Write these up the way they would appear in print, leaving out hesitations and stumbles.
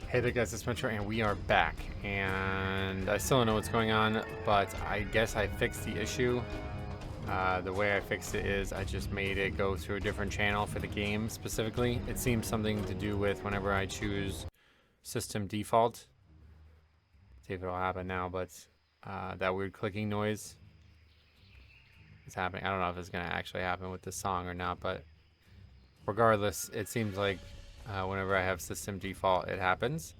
Hey there guys, it's Metro and we are back, and I still don't know what's going on, but I guess I fixed the issue. The way I fixed it is I just made it go through a different channel for the game specifically. It seems something to do with whenever I choose system default. See if it'll happen now, but that weird clicking noise is happening. I don't know if it's going to actually happen with this song or not, but regardless, it seems like whenever I have system default, it happens.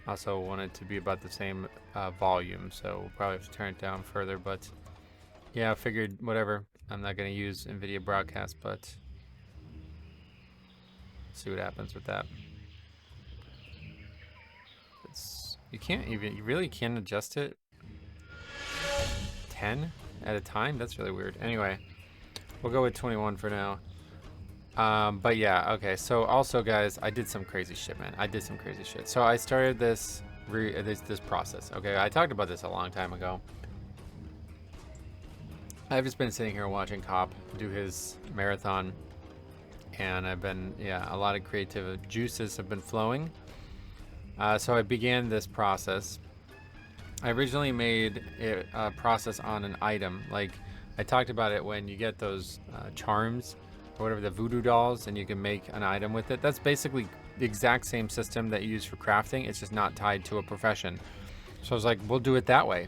Also want it to be about the same volume, so we'll probably have to turn it down further, but yeah, I figured whatever. I'm not going to use NVIDIA Broadcast, but see what happens with that. You really can't adjust it 10 at a time? That's really weird. Anyway, we'll go with 21 for now. But yeah, okay. So also, guys, I did some crazy shit, man. I did some crazy shit. So I started this process. Okay, I talked about this a long time ago. I've just been sitting here watching Cop do his marathon, and I've been, a lot of creative juices have been flowing. So I began this process. I originally made a process on an item. Like I talked about it when you get those charms or whatever, the voodoo dolls, and you can make an item with it. That's basically the exact same system that you use for crafting. It's just not tied to a profession. So I was like, we'll do it that way.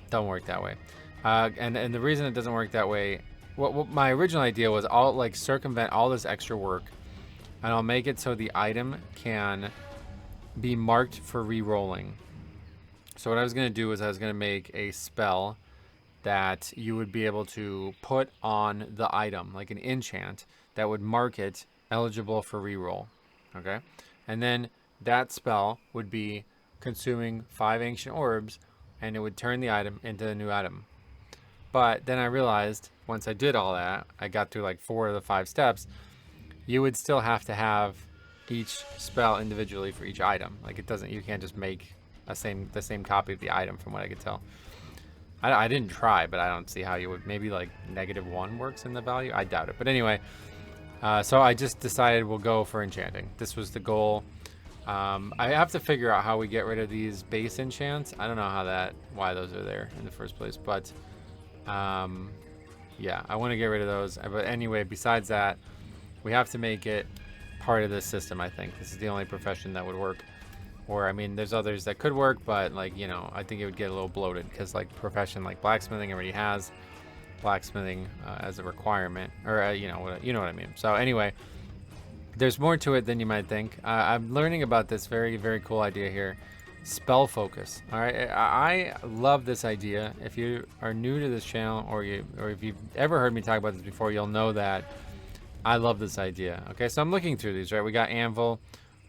Don't work that way. And the reason it doesn't work that way, what my original idea was, I'll like circumvent all this extra work, and I'll make it so the item can be marked for re-rolling. So what I was going to do was I was going to make a spell that you would be able to put on the item, like an enchant, that would mark it eligible for reroll. Okay? And then that spell would be consuming 5 ancient orbs, and it would turn the item into a new item. But then I realized, once I did all that, I got through like 4 of the 5 steps, you would still have to have each spell individually for each item. Like you can't just make the same copy of the item, from what I could tell. I didn't try, but I don't see how you would. Maybe like -1 works in the value. I doubt it. But anyway, so I just decided we'll go for enchanting. This was the goal. I have to figure out how we get rid of these base enchants. I don't know why those are there in the first place. But yeah, I want to get rid of those. But anyway, besides that, we have to make it part of this system. I think this is the only profession that would work. Or, I mean, there's others that could work, but, like, I think it would get a little bloated because, like, profession like blacksmithing already has blacksmithing as a requirement. Or, you know what I mean. So, anyway, there's more to it than you might think. I'm learning about this very, very cool idea here. Spell focus. All right, I love this idea. If you are new to this channel, or if you've ever heard me talk about this before, you'll know that I love this idea. Okay, so I'm looking through these, right? We got anvil,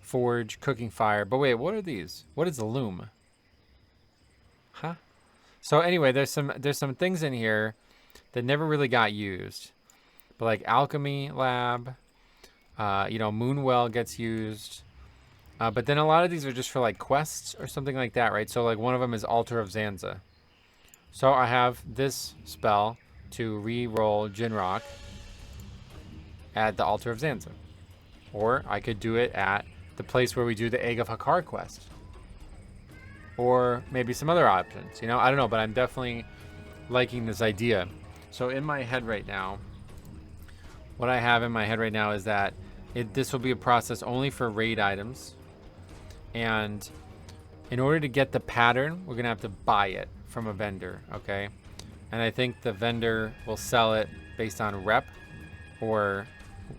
forge, cooking fire. But wait, what are these? What is the loom? Huh? So anyway, there's some things in here that never really got used. But like alchemy lab, Moonwell gets used. But then a lot of these are just for like quests or something like that, right? So like one of them is Altar of Zanza. So I have this spell to re-roll Jinrock at the Altar of Zanza. Or I could do it at the place where we do the Egg of Hakar quest. Or maybe some other options. I don't know, but I'm definitely liking this idea. So in my head right now, what I have in my head right now is that this will be a process only for raid items. And in order to get the pattern, we're going to have to buy it from a vendor, okay? And I think the vendor will sell it based on rep, or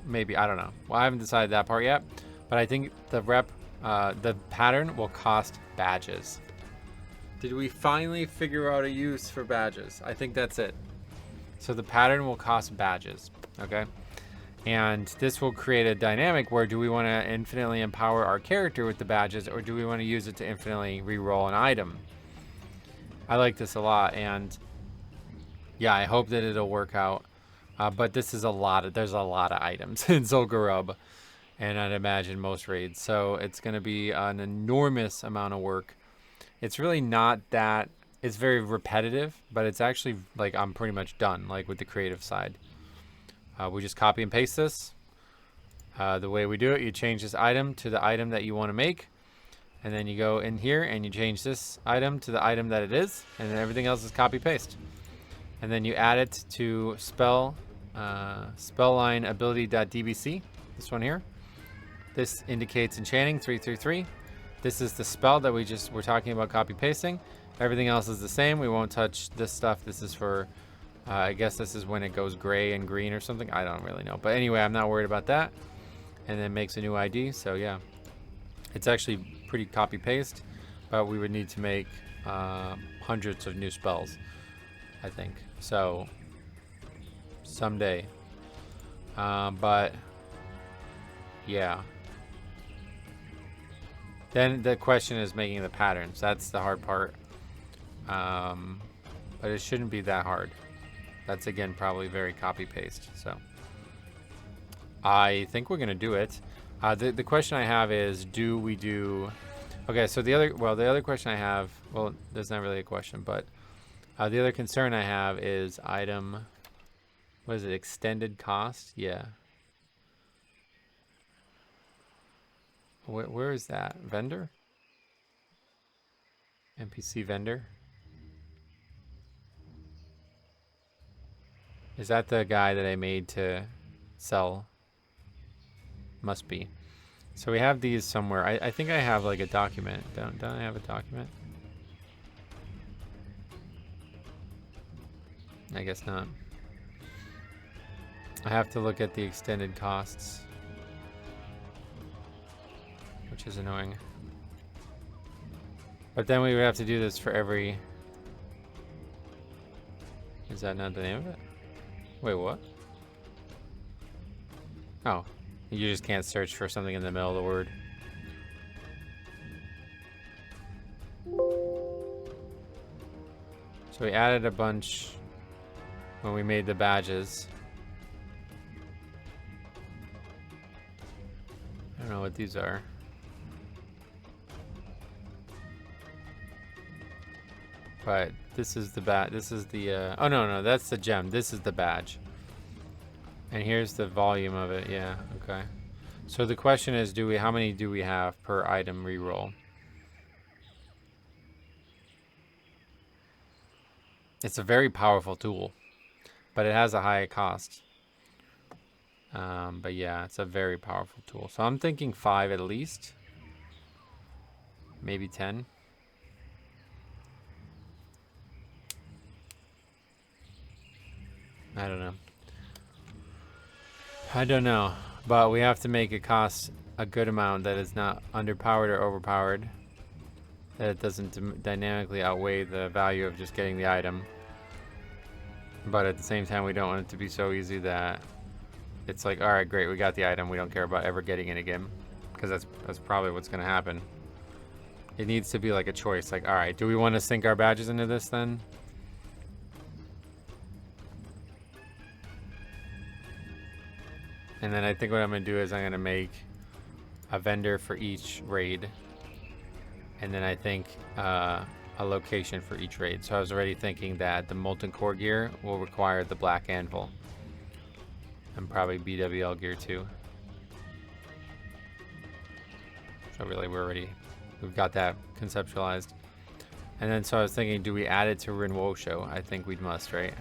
maybe, I don't know. Well, I haven't decided that part yet, but I think the pattern will cost badges. Did we finally figure out a use for badges? I think that's it. So the pattern will cost badges, okay? And this will create a dynamic where, do we want to infinitely empower our character with the badges, or do we want to use it to infinitely re-roll an item? I like this a lot, and yeah, I hope that it'll work out. But this is there's a lot of items in Zul'Gurub, and I'd imagine most raids. So it's going to be an enormous amount of work. It's really not that, it's very repetitive, but it's actually like I'm pretty much done, like with the creative side. We just copy and paste this. The way we do it, you change this item to the item that you want to make. And then you go in here and you change this item to the item that it is. And then everything else is copy paste. And then you add it to spell line ability.dbc. This one here. This indicates enchanting 333. This is the spell that we're talking about copy pasting. Everything else is the same. We won't touch this stuff. This is for, I guess this is when it goes gray and green or something. I don't really know. But anyway, I'm not worried about that. And then makes a new ID. So yeah, it's actually pretty copy paste, but we would need to make hundreds of new spells, I think. So someday. But yeah. Then the question is making the patterns. That's the hard part. But it shouldn't be that hard. That's again probably very copy paste. So I think we're gonna do it. The question I have is, do we do? Okay, so the other question I have, well, there's not really a question, but the other concern I have is item. What is it? Extended cost? Yeah. Where is that? Vendor? NPC vendor? Is that the guy that I made to sell? Must be. So we have these somewhere. I think I have like a document. Don't I have a document? I guess not. I have to look at the extended costs, which is annoying. But then we would have to do this for every... Is that not the name of it? Wait, what? Oh, you just can't search for something in the middle of the word. So we added a bunch when we made the badges. I don't know what these are. But this is the oh no, that's the gem. This is the badge. And here's the volume of it. Yeah, okay. So the question is, how many do we have per item reroll? It's a very powerful tool, but it has a high cost. But yeah, it's a very powerful tool. So I'm thinking 5 at least. Maybe 10. I don't know. But we have to make it cost a good amount that is not underpowered or overpowered. That it doesn't dynamically outweigh the value of just getting the item. But at the same time, we don't want it to be so easy that it's like, alright, great, we got the item. We don't care about ever getting it again. Because that's probably what's going to happen. It needs to be like a choice. Like, alright, do we want to sink our badges into this then? And then I think what I'm going to do is I'm going to make a vendor for each raid. And then I think a location for each raid. So I was already thinking that the Molten Core gear will require the Black Anvil. And probably BWL gear too. So really we've got that conceptualized. And then so I was thinking, do we add it to Rin Wosho? I think we must, right?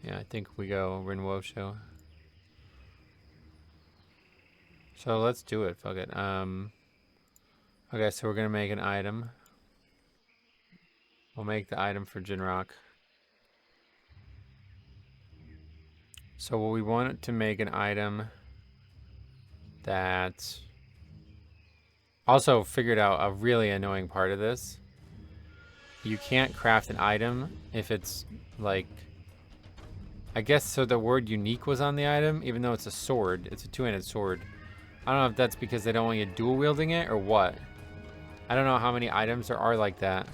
Yeah, I think we go Rin Wosho. So let's do it, fuck it. Okay, so we're gonna make an item. We'll make the item for Jinrock. So we want to make an item that... Also figured out a really annoying part of this. You can't craft an item if it's like... I guess so the word unique was on the item, even though it's a sword. It's a two-handed sword. I don't know if that's because they don't want you dual wielding it or what. I don't know how many items there are like that.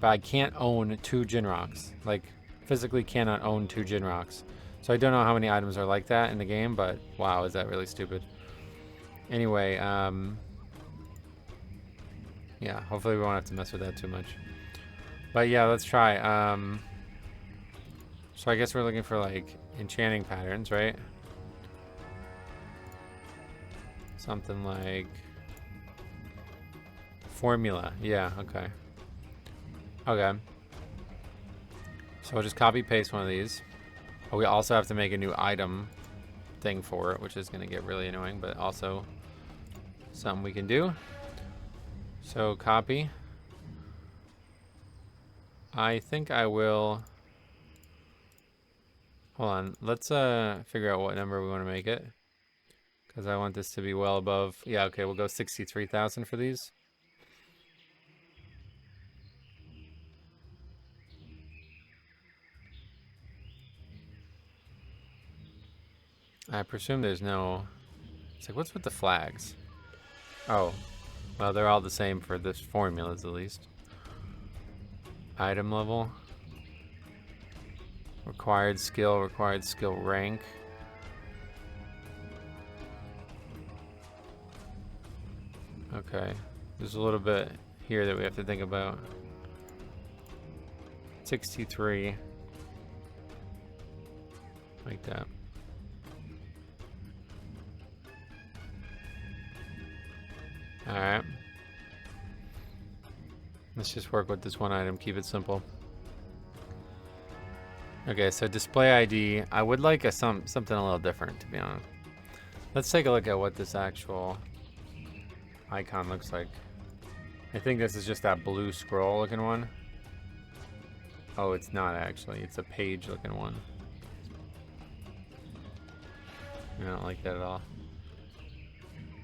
But I can't own 2 Jinrocks. Like, physically cannot own 2 Jinrocks. So I don't know how many items are like that in the game, but wow, is that really stupid. Anyway, yeah, hopefully we won't have to mess with that too much. But yeah, let's try. So I guess we're looking for like enchanting patterns, right? Something like formula. Yeah, okay. Okay. So we'll just copy paste one of these. Oh, we also have to make a new item thing for it, which is going to get really annoying, but also something we can do. So copy. I think I will. Hold on. Let's figure out what number we want to make it. Because I want this to be well above. Yeah, okay, we'll go 63,000 for these. I presume there's no. It's like, what's with the flags? Oh, well, they're all the same for this formulas at least. Item level. Required skill rank. Okay, there's a little bit here that we have to think about. 63. Like that. Alright. Let's just work with this one item, keep it simple. Okay, so display ID. I would like something a little different, to be honest. Let's take a look at what this actual icon looks like. I think this is just that blue scroll looking one. Oh, it's not actually. It's a page looking one. I don't like that at all.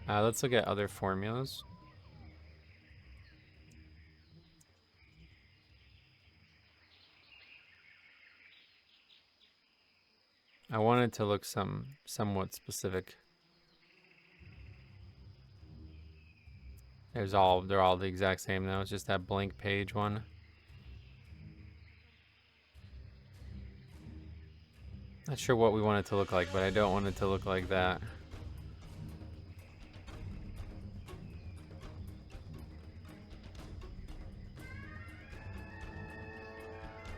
Let's look at other formulas. I want it to look somewhat specific. They're all the exact same now. It's just that blank page one. Not sure what we want it to look like, but I don't want it to look like that.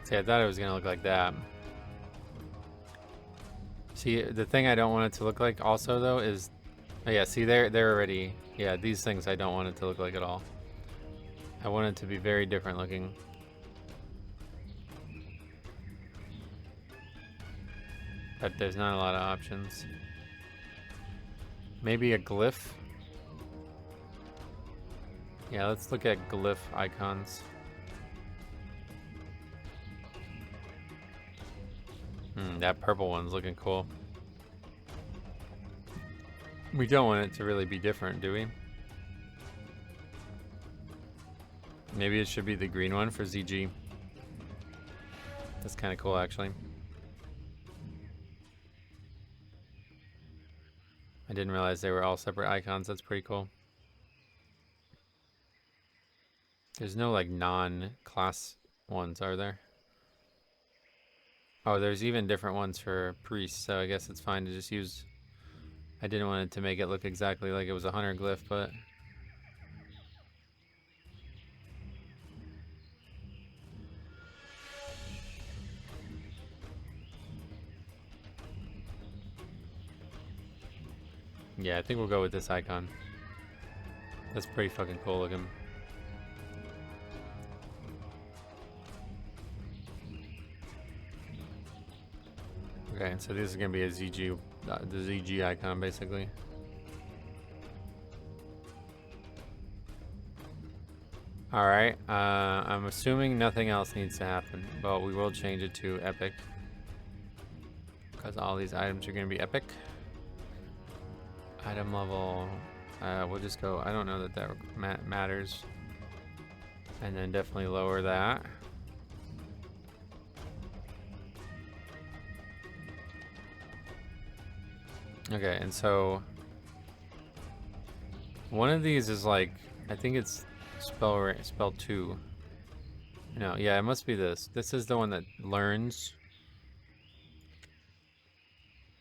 See, I thought it was gonna look like that. See, the thing I don't want it to look like also though is, oh yeah, see they're already, yeah, these things I don't want it to look like at all. I want it to be very different looking. But there's not a lot of options. Maybe a glyph. Yeah, let's look at glyph icons. That purple one's looking cool. We don't want it to really be different, do we? Maybe it should be the green one for ZG. That's kind of cool, actually. I didn't realize they were all separate icons. That's pretty cool. There's no, like, non-class ones, are there? Oh, there's even different ones for priests, so I guess it's fine to just use... I didn't want it to make it look exactly like it was a hunter glyph, but... Yeah, I think we'll go with this icon. That's pretty fucking cool looking. Okay, so this is gonna be a ZG, the ZG icon basically. All right, I'm assuming nothing else needs to happen, but we will change it to epic because all these items are gonna be epic. Item level, we'll just go, I don't know that matters. And then definitely lower that. Okay, and so one of these is like, I think it's spell 2. No, yeah, it must be this. This is the one that learns.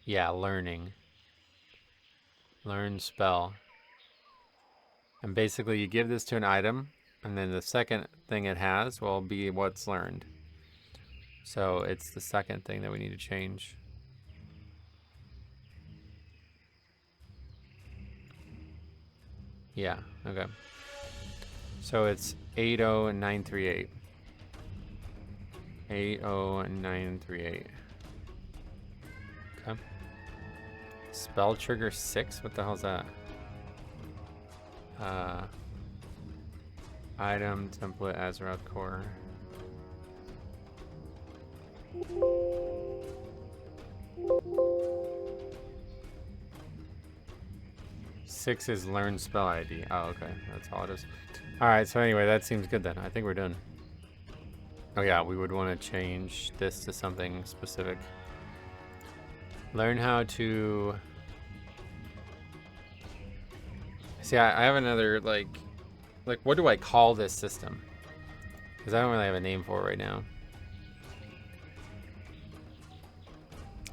Yeah, learning. Learn spell. And basically you give this to an item, and then the second thing it has will be what's learned. So it's the second thing that we need to change. Yeah, okay. So it's 80938. 80938. Okay. Spell trigger 6? What the hell's that? Item, template, Azeroth core. Six is learn spell ID. Oh, okay. That's all it is. Alright, so anyway, that seems good then. I think we're done. Oh yeah, we would want to change this to something specific. Learn how to... See, I have another, like, what do I call this system? Because I don't really have a name for it right now.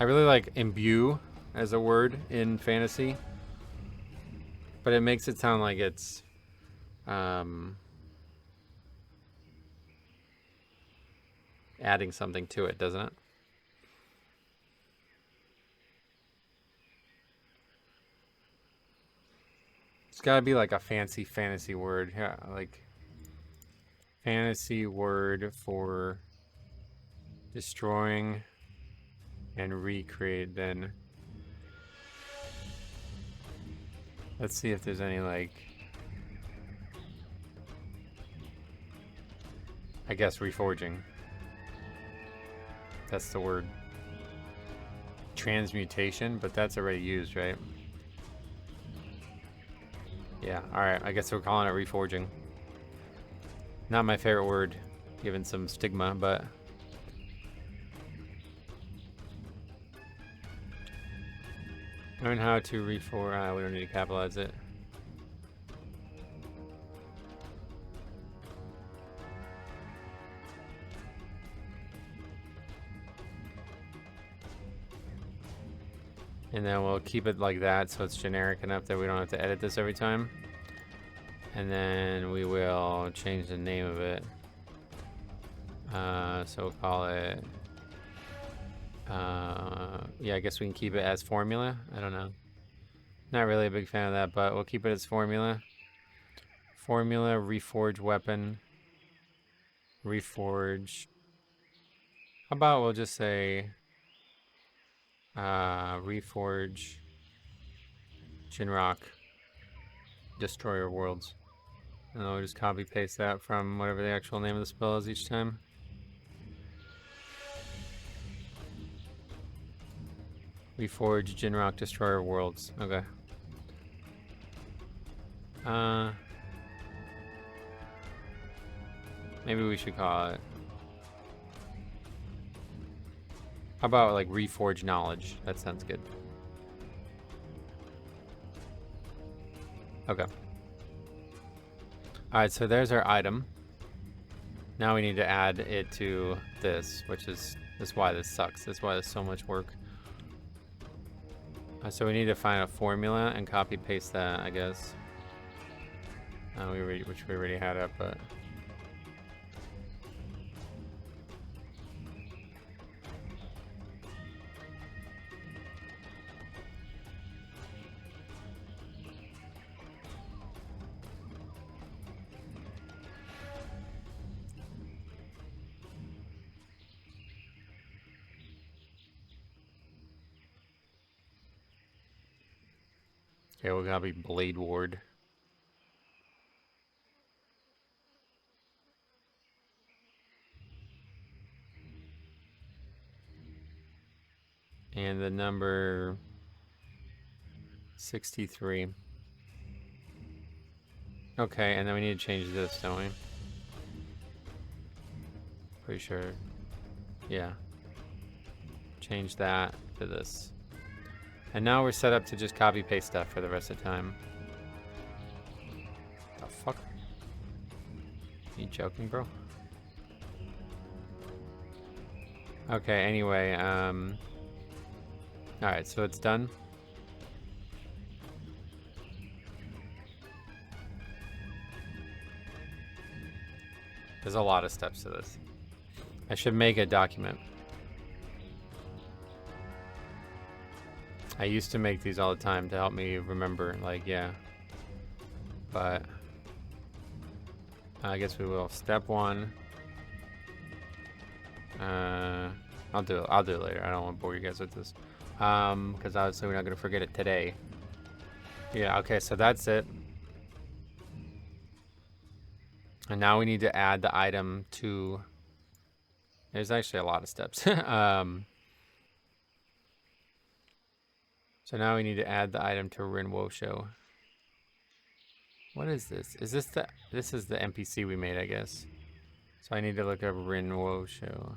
I really like imbue as a word in fantasy. But it makes it sound like it's... adding something to it, doesn't it? It's gotta be like a fantasy word. Yeah, like... fantasy word for destroying and recreate. Then let's see if there's any, like, I guess reforging. That's the word. Transmutation, but that's already used, right? Yeah, alright, I guess we're calling it reforging. Not my favorite word, given some stigma, but... learn how to reforge... we don't need to capitalize it. And then we'll keep it like that so it's generic enough that we don't have to edit this every time. And then we will change the name of it. So we'll call it... yeah, I guess we can keep it as formula. I don't know. Not really a big fan of that, but we'll keep it as formula. Formula, reforge weapon. Reforge. How about we'll just say... reforge... Jinrock. Destroyer Worlds. And I'll just copy paste that from whatever the actual name of the spell is each time. Reforge Jinrock Destroyer Worlds. Okay. Maybe we should call it... how about like Reforge Knowledge? That sounds good. Okay. Alright, so there's our item. Now we need to add it to this, which is why this sucks. That's why there's so much work. So we need to find a formula and copy paste that, I guess. Which we already had up, but... okay, we'll copy Blade Ward. And the number 63. Okay, and then we need to change this, don't we? Pretty sure. Yeah. Change that to this. And now we're set up to just copy paste stuff for the rest of the time. The fuck? You joking, bro? Okay, anyway, alright, so it's done. There's a lot of steps to this. I should make a document. I used to make these all the time to help me remember, like, yeah. But I guess we will. Step 1. I'll do it later. I don't want to bore you guys with this. Because obviously we're not gonna forget it today. Yeah, okay, so that's it. And now we need to add the item to... There's actually a lot of steps. So now we need to add the item to Rinwo Show. What is this? Is this the... This is the NPC we made, I guess. So I need to look up Rinwo Show.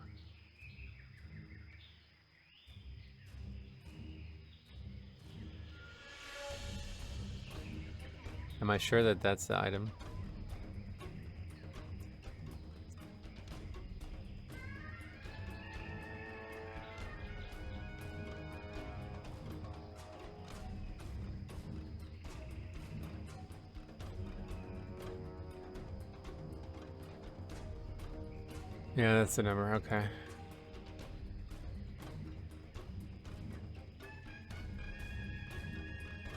Am I sure that that's the item? Yeah, that's the number. Okay.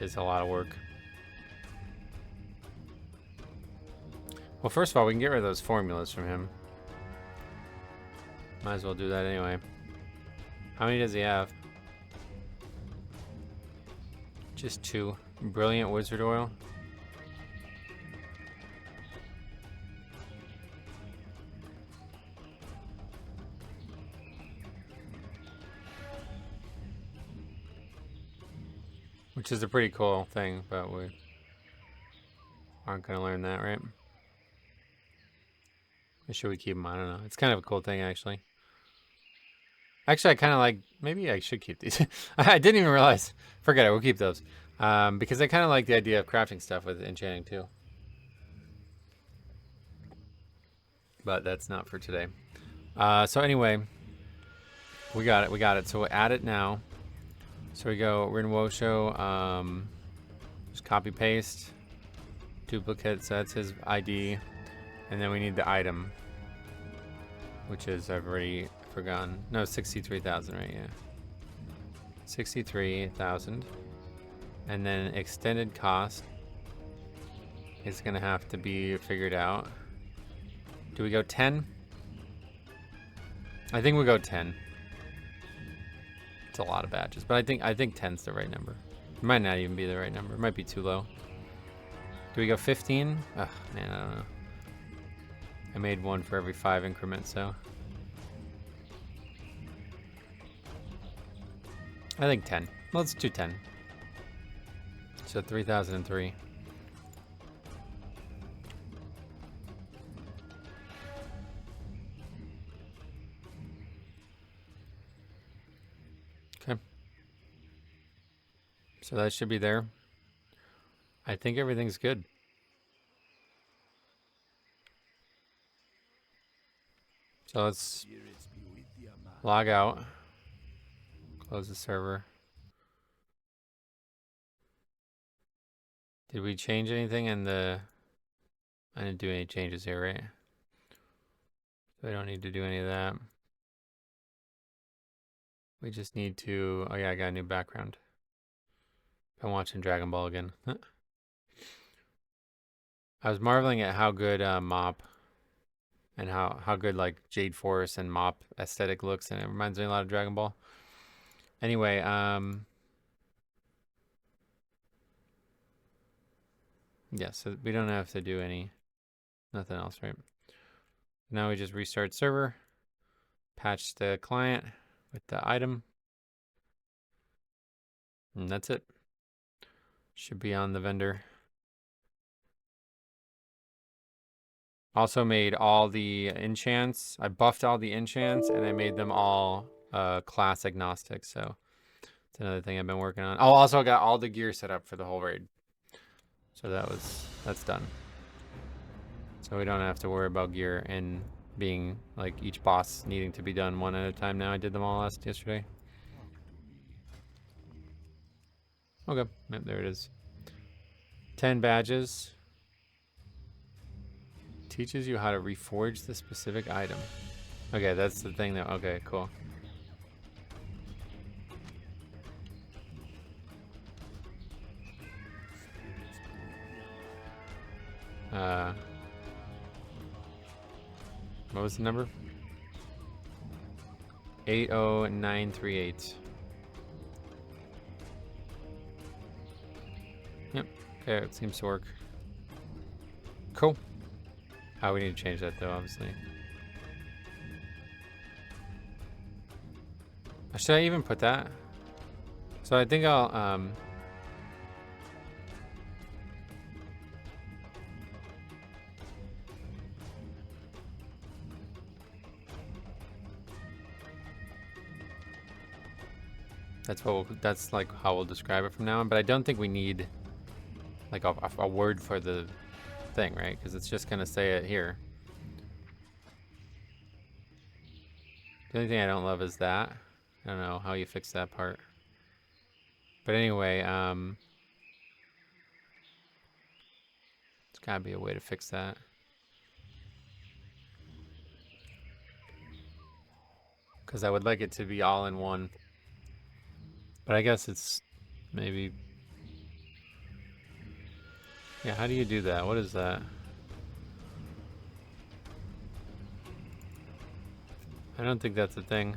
It's a lot of work. Well, first of all, we can get rid of those formulas from him. Might as well do that anyway. How many does he have? Just 2. Brilliant wizard oil. Which is a pretty cool thing, but we aren't going to learn that, right? Or should we keep them? I don't know. It's kind of a cool thing, actually. Actually, I kind of like... Maybe I should keep these. I didn't even realize. Forget it. We'll keep those. Because I kind of like the idea of crafting stuff with enchanting, too. But that's not for today. So anyway, we got it. We got it. So we'll add it now. So we go Rinwo Show. Just copy paste. Duplicate. So that's his ID. And then we need the item. Which is, I've already forgotten. No, 63,000, right? Yeah. 63,000. And then extended cost is going to have to be figured out. Do we go 10? I think we go 10. It's a lot of batches, but I think 10's the right number. It might not even be the right number. It might be too low. Do we go 15? Ugh, man, I don't know. I made one for every 5 increments, so. I think 10. Let's do 10. So 3,003. Okay. So that should be there. I think everything's good. So let's log out. Close the server. Did we change anything in the... I didn't do any changes here, right? So I don't need to do any of that. We just need to... Oh yeah, I got a new background. I'm watching Dragon Ball again. I was marveling at how good Mop and how good like Jade Forest and Mop aesthetic looks, and it reminds me a lot of Dragon Ball. Anyway, yeah, so we don't have to do nothing else, right? Now we just restart server, patch the client with the item, and that's it. Should be on the vendor. Also made all the enchants. I buffed all the enchants and I made them all class agnostic. So it's another thing I've been working on. Oh, also got all the gear set up for the whole raid. So that's done. So we don't have to worry about gear and being like each boss needing to be done one at a time now. I did them all yesterday. Okay, yep, there it is. 10 badges. Teaches you how to reforge the specific item. Okay, that's the thing that. Okay, cool. What was the number? 80938. Yep. Okay, it seems to work. Cool. We need to change that though, obviously. Should I even put that? So I think I'll that's like how we'll describe it from now on. But I don't think we need like a word for the thing, right? Because it's just gonna say it here. The only thing I don't love is that. I don't know how you fix that part. But anyway, it's gotta be a way to fix that. Because I would like it to be all in one. But I guess it's maybe... Yeah, how do you do that? What is that? I don't think that's a thing.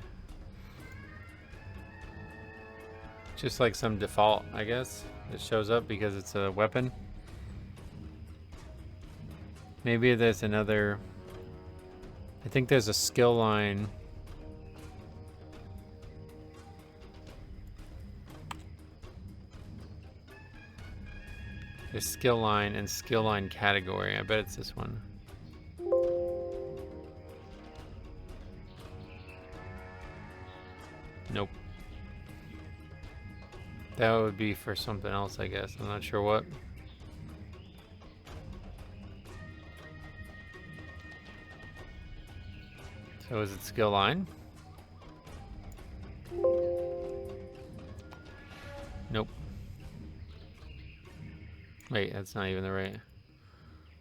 Just like some default, I guess. It shows up because it's a weapon. Maybe there's another... I think there's a skill line. There's skill line and skill line category. I bet it's this one. Nope. That would be for something else, I guess. I'm not sure what. So is it skill line? Nope. Wait, that's not even the right...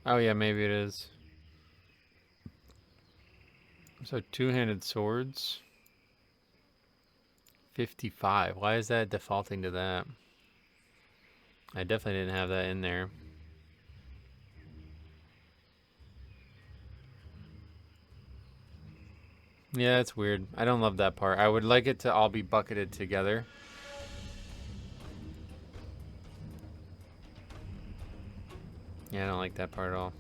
Oh yeah, maybe it is. So two-handed swords. 55. Why is that defaulting to that? I definitely didn't have that in there. Yeah, it's weird. I don't love that part. I would like it to all be bucketed together. Yeah, I don't like that part at all.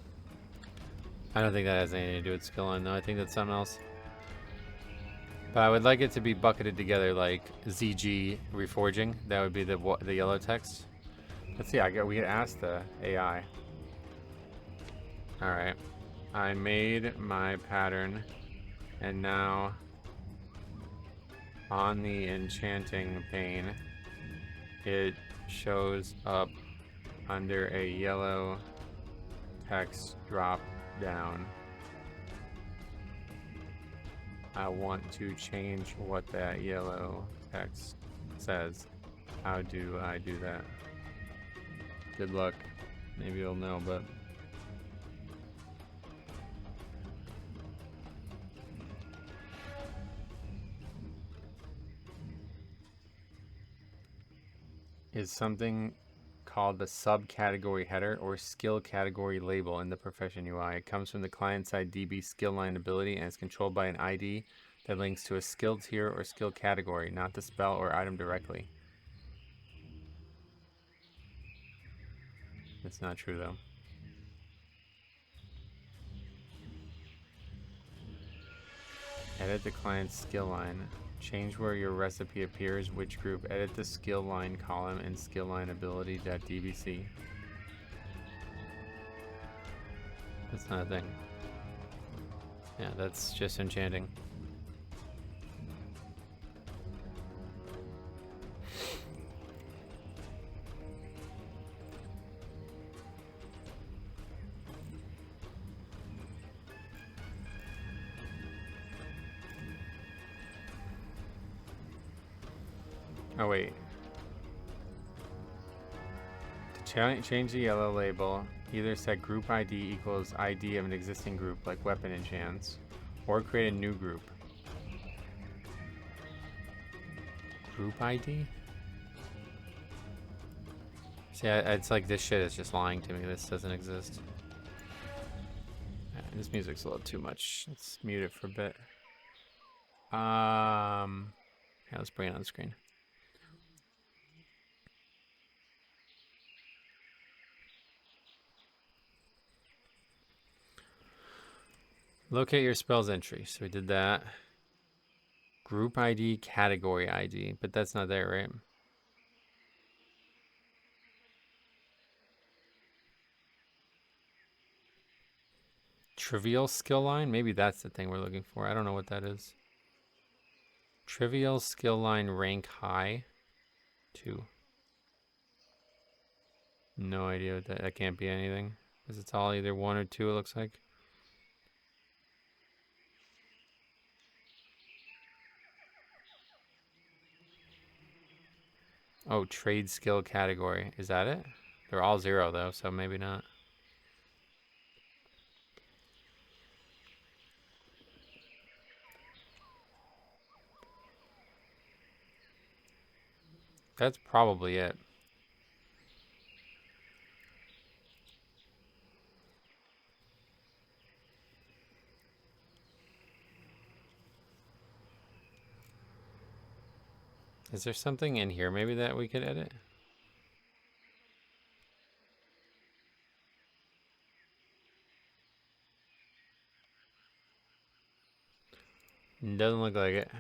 I don't think that has anything to do with skill line, though. I think that's something else. But I would like it to be bucketed together, like ZG reforging. That would be the yellow text. Let's see. We could ask the AI. All right. I made my pattern, and now on the enchanting pane, it shows up under a yellow text drop down. I want to change what that yellow text says. How do I do that? Good luck. Maybe you'll know, but... Is something called the subcategory header or skill category label in the profession UI. It comes from the client-side DB skill line ability and is controlled by an ID that links to a skill tier or skill category, not the spell or item directly. It's not true though. Edit the client's skill line. Change where your recipe appears, which group. Edit the skill line column in skill line ability.dbc. That's not a thing. Yeah, that's just enchanting. Oh wait. To change the yellow label, either set group ID equals ID of an existing group, like weapon enchants, Or create a new group. Group ID? See, it's like this shit is just lying to me. This doesn't exist. Yeah, this music's a little too much. Let's mute it for a bit. Yeah, let's bring it on the screen. Locate your spells entry. So we did that. Group ID, category ID, but that's not there, right? Trivial skill line? Maybe that's the thing we're looking for. I don't know what that is. Trivial skill line rank high. 2. No idea what that can't be anything. Because it's all either 1 or 2, it looks like. Oh, trade skill category. Is that it? They're all 0 though, so maybe not. That's probably it. Is there something in here maybe that we could edit? Doesn't look like it.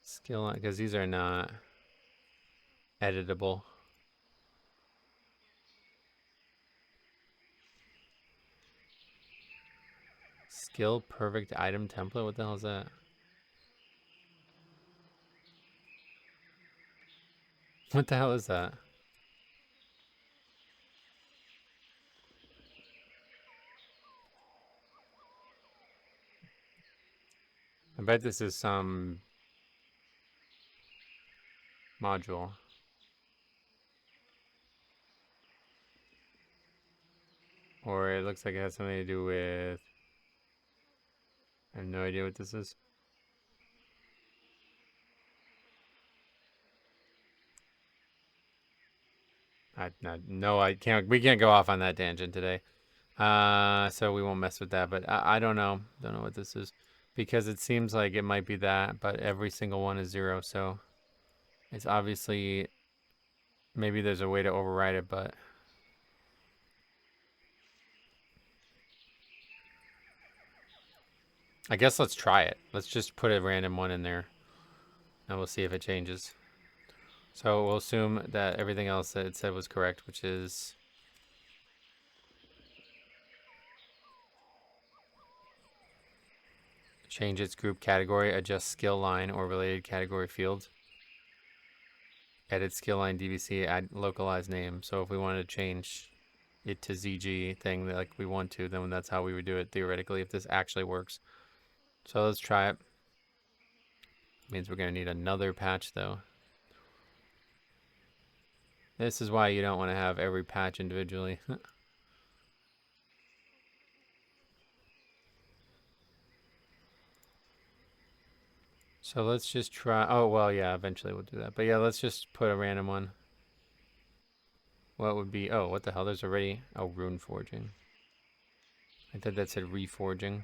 Skill, because these are not editable. Skill perfect item template? What the hell is that? What the hell is that? I bet this is some module. Or it looks like it has something to do with... I have no idea what this is. No, I can't. We can't go off on that tangent today. So we won't mess with that. But I don't know. Don't know what this is. Because it seems like it might be that, but every single one is 0, so it's obviously... Maybe there's a way to override it, but... I guess let's try it. Let's just put a random one in there, and we'll see if it changes. So we'll assume that everything else that it said was correct, which is... Change its group category, adjust skill line or related category fields. Edit skill line DBC, add localized name. So if we wanted to change it to ZG thing like we want to, then that's how we would do it theoretically if this actually works. So let's try it. Means we're going to need another patch though. This is why you don't want to have every patch individually. So let's just try... Oh, well, yeah, eventually we'll do that. But yeah, let's just put a random one. What would be... Oh, what the hell? There's already... Oh, rune forging. I thought that said reforging.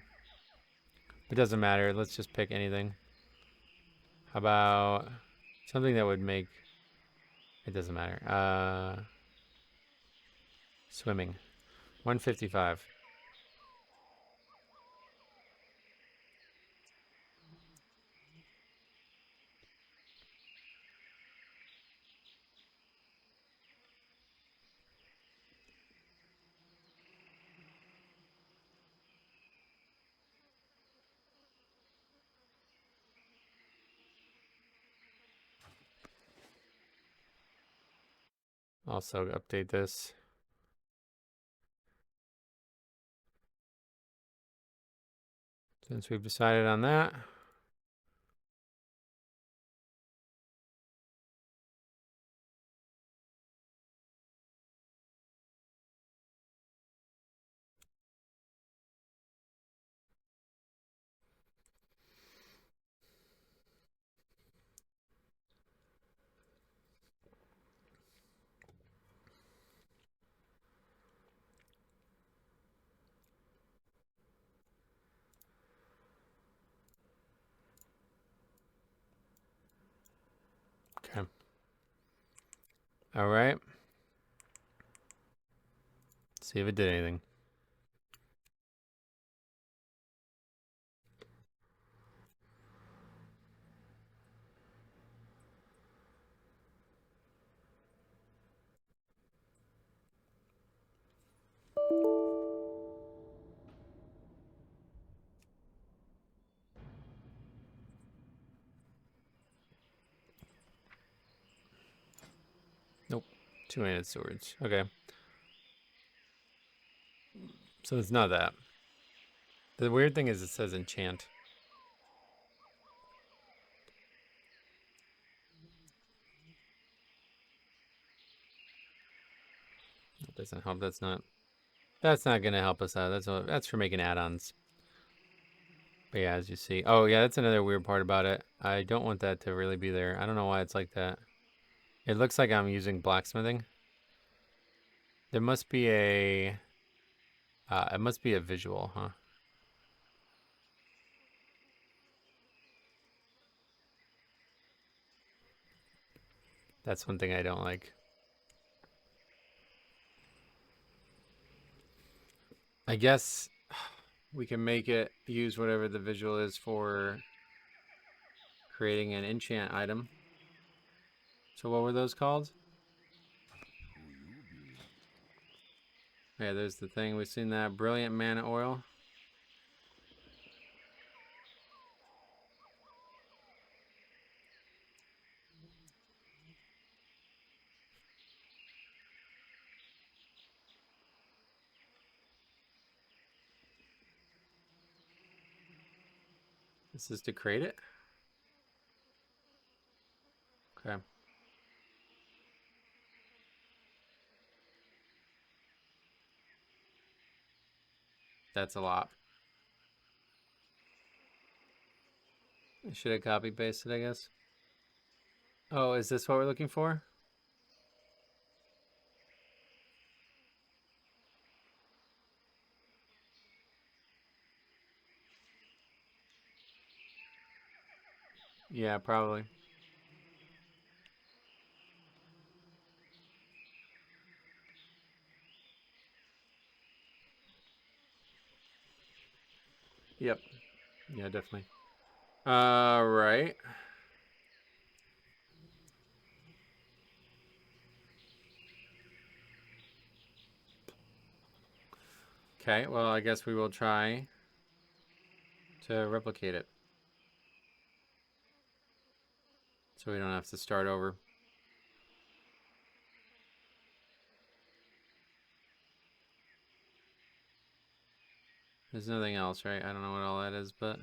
It doesn't matter. Let's just pick anything. How about something that would make... It doesn't matter. Swimming. 155. Also update this. Since we've decided on that. All right. See if it did anything. Nope. Two-handed swords. Okay. So it's not that. The weird thing is it says enchant. That doesn't help. That's not gonna help us out. That's for making add-ons. But yeah, as you see. Oh yeah, that's another weird part about it. I don't want that to really be there. I don't know why it's like that. It looks like I'm using blacksmithing. There must be a it must be a visual, huh? That's one thing I don't like. I guess we can make it use whatever the visual is for creating an enchant item. So what were those called? Yeah, there's the thing. We've seen that. Brilliant mana oil. This is to create it? Okay. That's a lot. I should have copy pasted, I guess. Oh, is this what we're looking for? Yeah, probably. Yep. Yeah, definitely. Right. Okay, well, I guess we will try to replicate it. So we don't have to start over. There's nothing else, right? I don't know what all that is, but...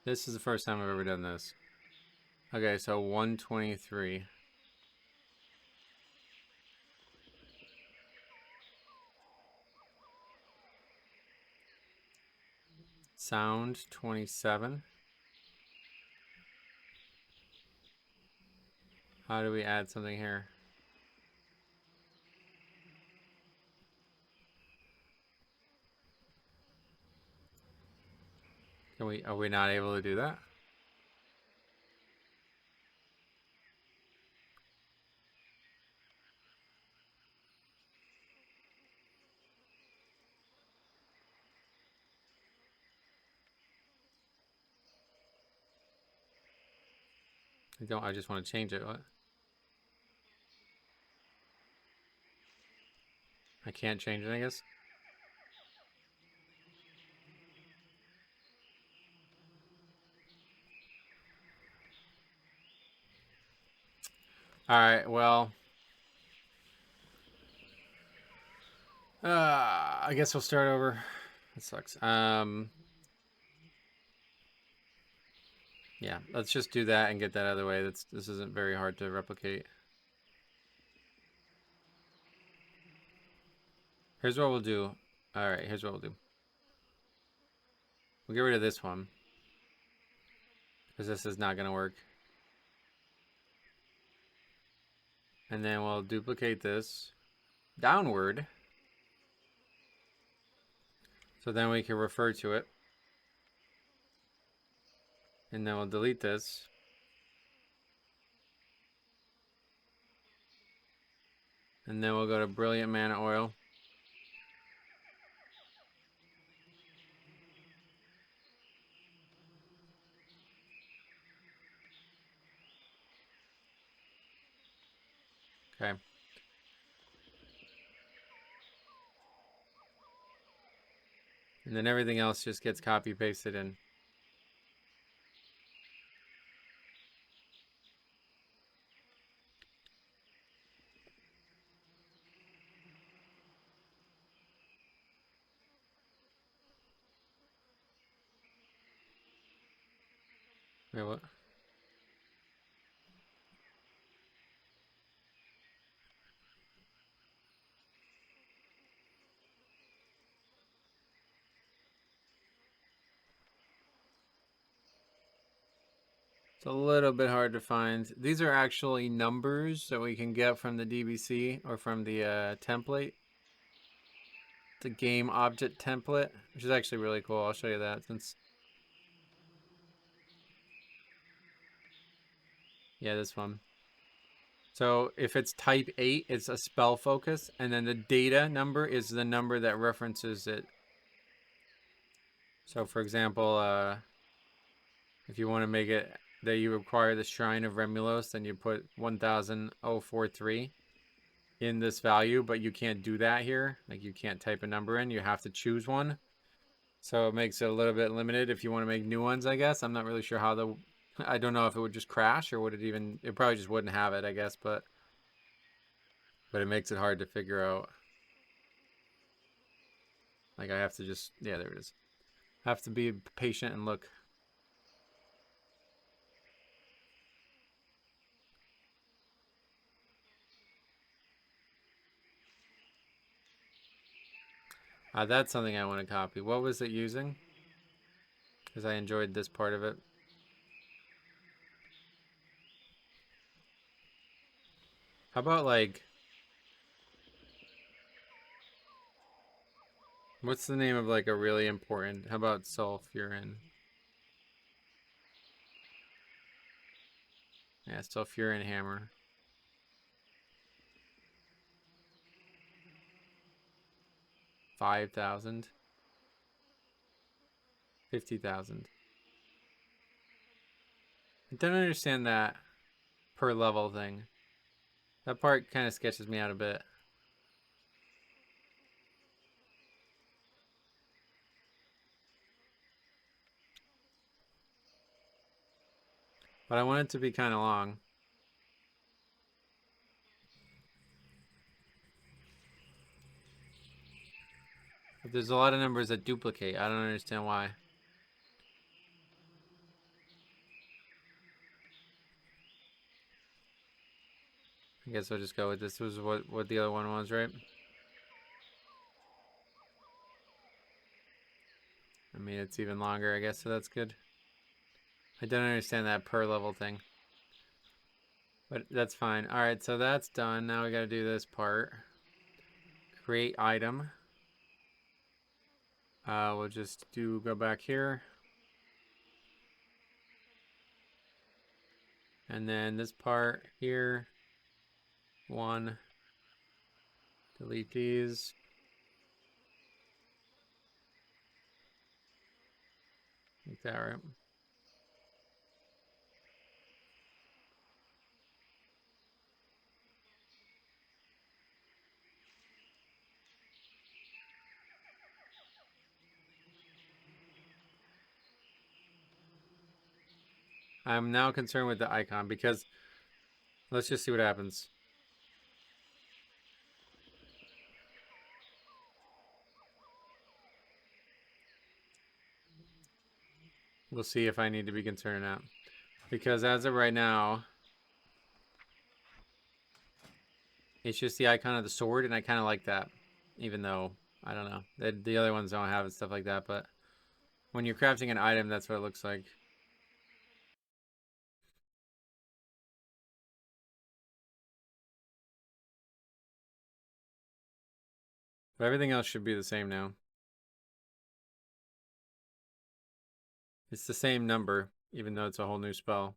This is the first time I've ever done this. Okay, so 123. Sound 27. How do we add something here? Are we not able to do that? I just want to change it. What? I can't change it, I guess. All right, well, I guess we'll start over. That sucks. Yeah, let's just do that and get that out of the way. This isn't very hard to replicate. Here's what we'll do. All right, here's what we'll do. We'll get rid of this one. because this is not going to work. And then we'll duplicate this downward. So then we can refer to it. And then we'll delete this. And then we'll go to Brilliant Mana Oil. Okay. And then everything else just gets copy pasted in. Wait, what? It's a little bit hard to find. These are actually numbers that we can get from the DBC or from the template. The game object template, which is actually really cool. I'll show you that since... Yeah, this one. So if it's type 8, it's a spell focus, and then the data number is the number that references it. So for example, if you want to make it that you require the Shrine of Remulos, then you put 1043 in this value, but you can't do that here. Like you can't type a number in, you have to choose one. So it makes it a little bit limited if you want to make new ones, I guess. I'm not really sure how the... I don't know if it would just crash or would it even... It probably just wouldn't have it, I guess, but it makes it hard to figure out. Like I have to just... Yeah, there it is. I have to be patient and look. That's something I want to copy. What was it using? Because I enjoyed this part of it. How about like... What's the name of like a really important... How about sulfurin? Yeah, sulfurin hammer. 5,000. 50,000. I don't understand that per level thing. That part kind of sketches me out a bit. But I want it to be kind of long. But there's a lot of numbers that duplicate. I don't understand why. I guess I'll just go with this. Was what the other one was, right? I mean, it's even longer, I guess, so that's good. I don't understand that per level thing. But that's fine. Alright, so that's done. Now we gotta do this part. Create item. We'll just go back here. And then this part here. 1. Delete these. Like that, right? I'm now concerned with the icon because let's just see what happens. We'll see if I need to be concerned or not. Because as of right now, it's just the icon of the sword, and I kind of like that. Even though, I don't know, the other ones don't have stuff like that, but when you're crafting an item, that's what it looks like. But everything else should be the same now. It's the same number, even though it's a whole new spell.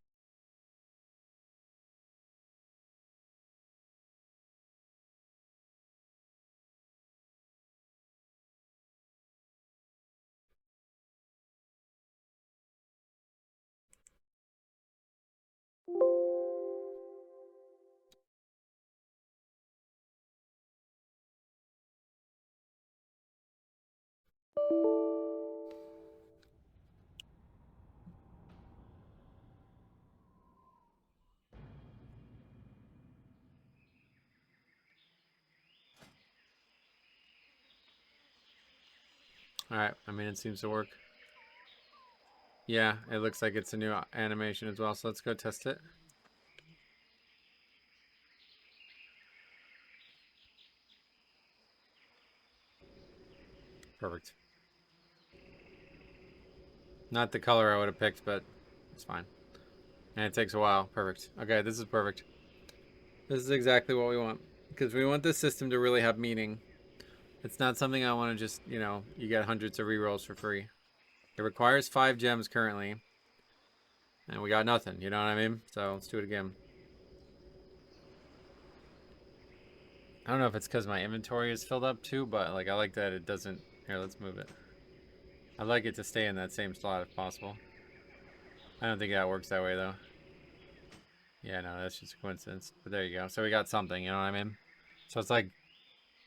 Alright, I mean, it seems to work. Yeah, it looks like it's a new animation as well, so let's go test it. Perfect. Not the color I would have picked, but it's fine. And it takes a while. Perfect. Okay, this is perfect. This is exactly what we want. Because we want this system to really have meaning. It's not something I want to just, you get hundreds of rerolls for free. It requires 5 gems currently. And we got nothing, you know what I mean? So let's do it again. I don't know if it's because my inventory is filled up too, but like I like that it doesn't. Here, let's move it. I'd like it to stay in that same slot if possible. I don't think that works that way though. Yeah, no, that's just a coincidence. But there you go. So we got something, you know what I mean? So it's like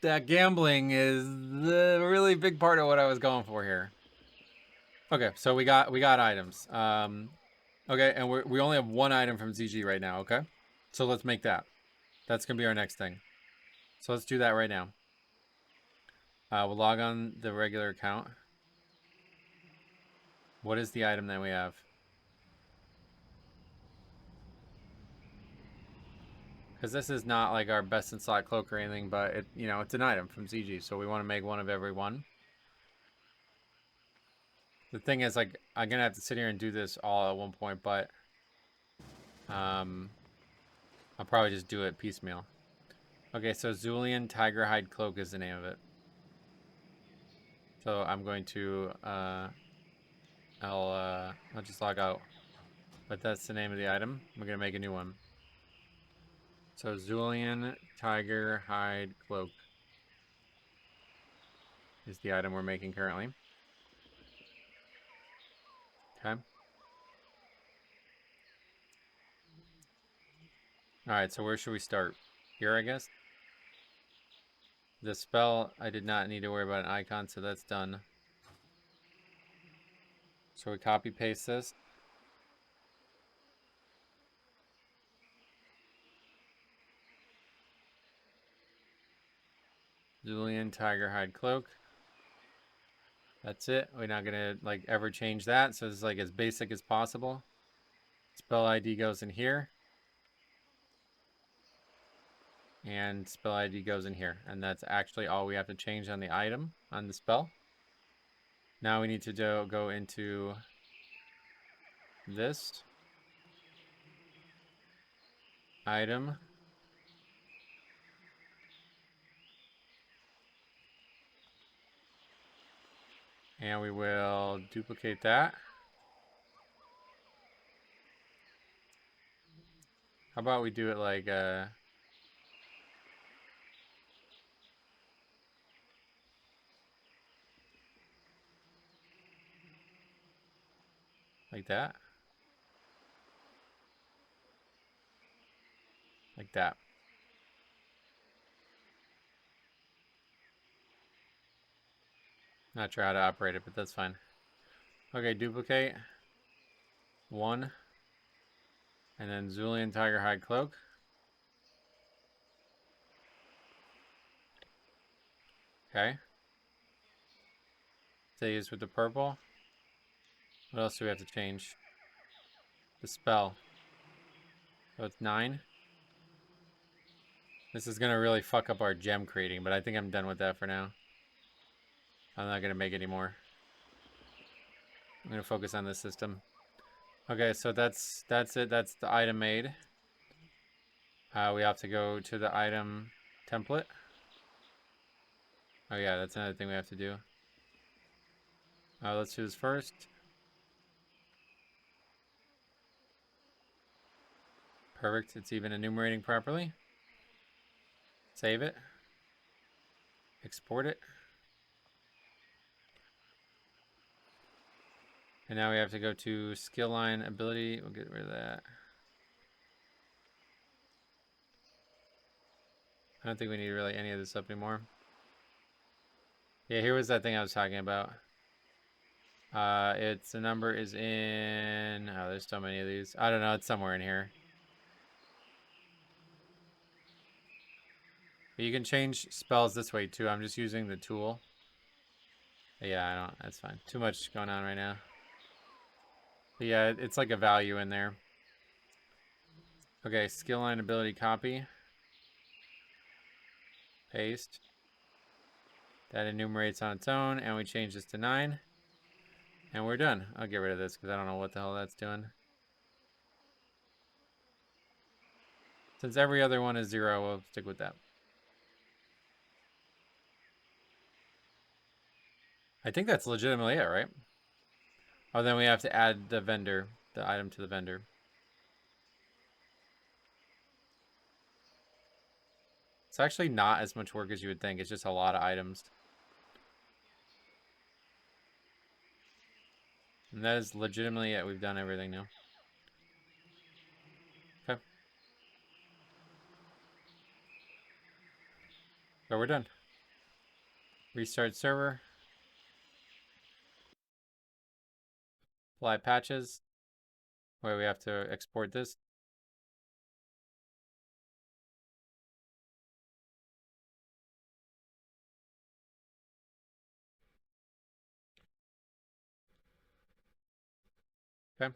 that gambling is the really big part of what I was going for here. Okay, so we got items. Okay, and we only have one item from ZG right now. Okay, so let's make that. That's gonna be our next thing. So let's do that right now. We'll log on the regular account. What is the item that we have? Because this is not like our best in slot cloak or anything, but it's an item from ZG, so we want to make one of every one. The thing is, like, I'm gonna have to sit here and do this all at one point, but I'll probably just do it piecemeal. Okay, so Zulian Tiger Hide Cloak is the name of it. So I'm going to I'll just log out. But that's the name of the item. We're gonna make a new one. So Zulian Tiger Hide Cloak is the item we're making currently. Okay. Alright, so where should we start? Here, I guess? The spell, I did not need to worry about an icon, so that's done. So we copy paste this. Julian Tiger Hide Cloak. That's it. We're not gonna like ever change that, so it's like as basic as possible. Spell ID goes in here. And spell ID goes in here. And that's actually all we have to change on the item, on the spell. Now we need to go into this item. And we will duplicate that. How about we do it like that? Like that. Not sure how to operate it, but that's fine. Okay, duplicate. 1. And then Zulian Tiger Hide Cloak. Okay. Stay used with the purple. What else do we have to change? The spell. So it's 9. This is going to really fuck up our gem creating, but I think I'm done with that for now. I'm not going to make any more. I'm going to focus on this system. Okay, so that's it. That's the item made. We have to go to the item template. Oh yeah, that's another thing we have to do. Let's do this first. Perfect. It's even enumerating properly. Save it. Export it. And now we have to go to skill line ability. We'll get rid of that. I don't think we need really any of this up anymore. Yeah, here was that thing I was talking about. It's the number is in. Oh, there's so many of these. I don't know. It's somewhere in here. But you can change spells this way too. I'm just using the tool. Yeah, I don't. That's fine. Too much going on right now. But yeah, it's like a value in there. Okay, skill line ability copy. Paste. That enumerates on its own, and we change this to 9. And we're done. I'll get rid of this because I don't know what the hell that's doing. Since every other one is 0, we'll stick with that. I think that's legitimately it, right? Oh, then we have to add the vendor, the item to the vendor. It's actually not as much work as you would think. It's just a lot of items. And that is legitimately it. We've done everything now. Okay. So we're done. Restart server. Apply patches. Where we have to export this. Okay.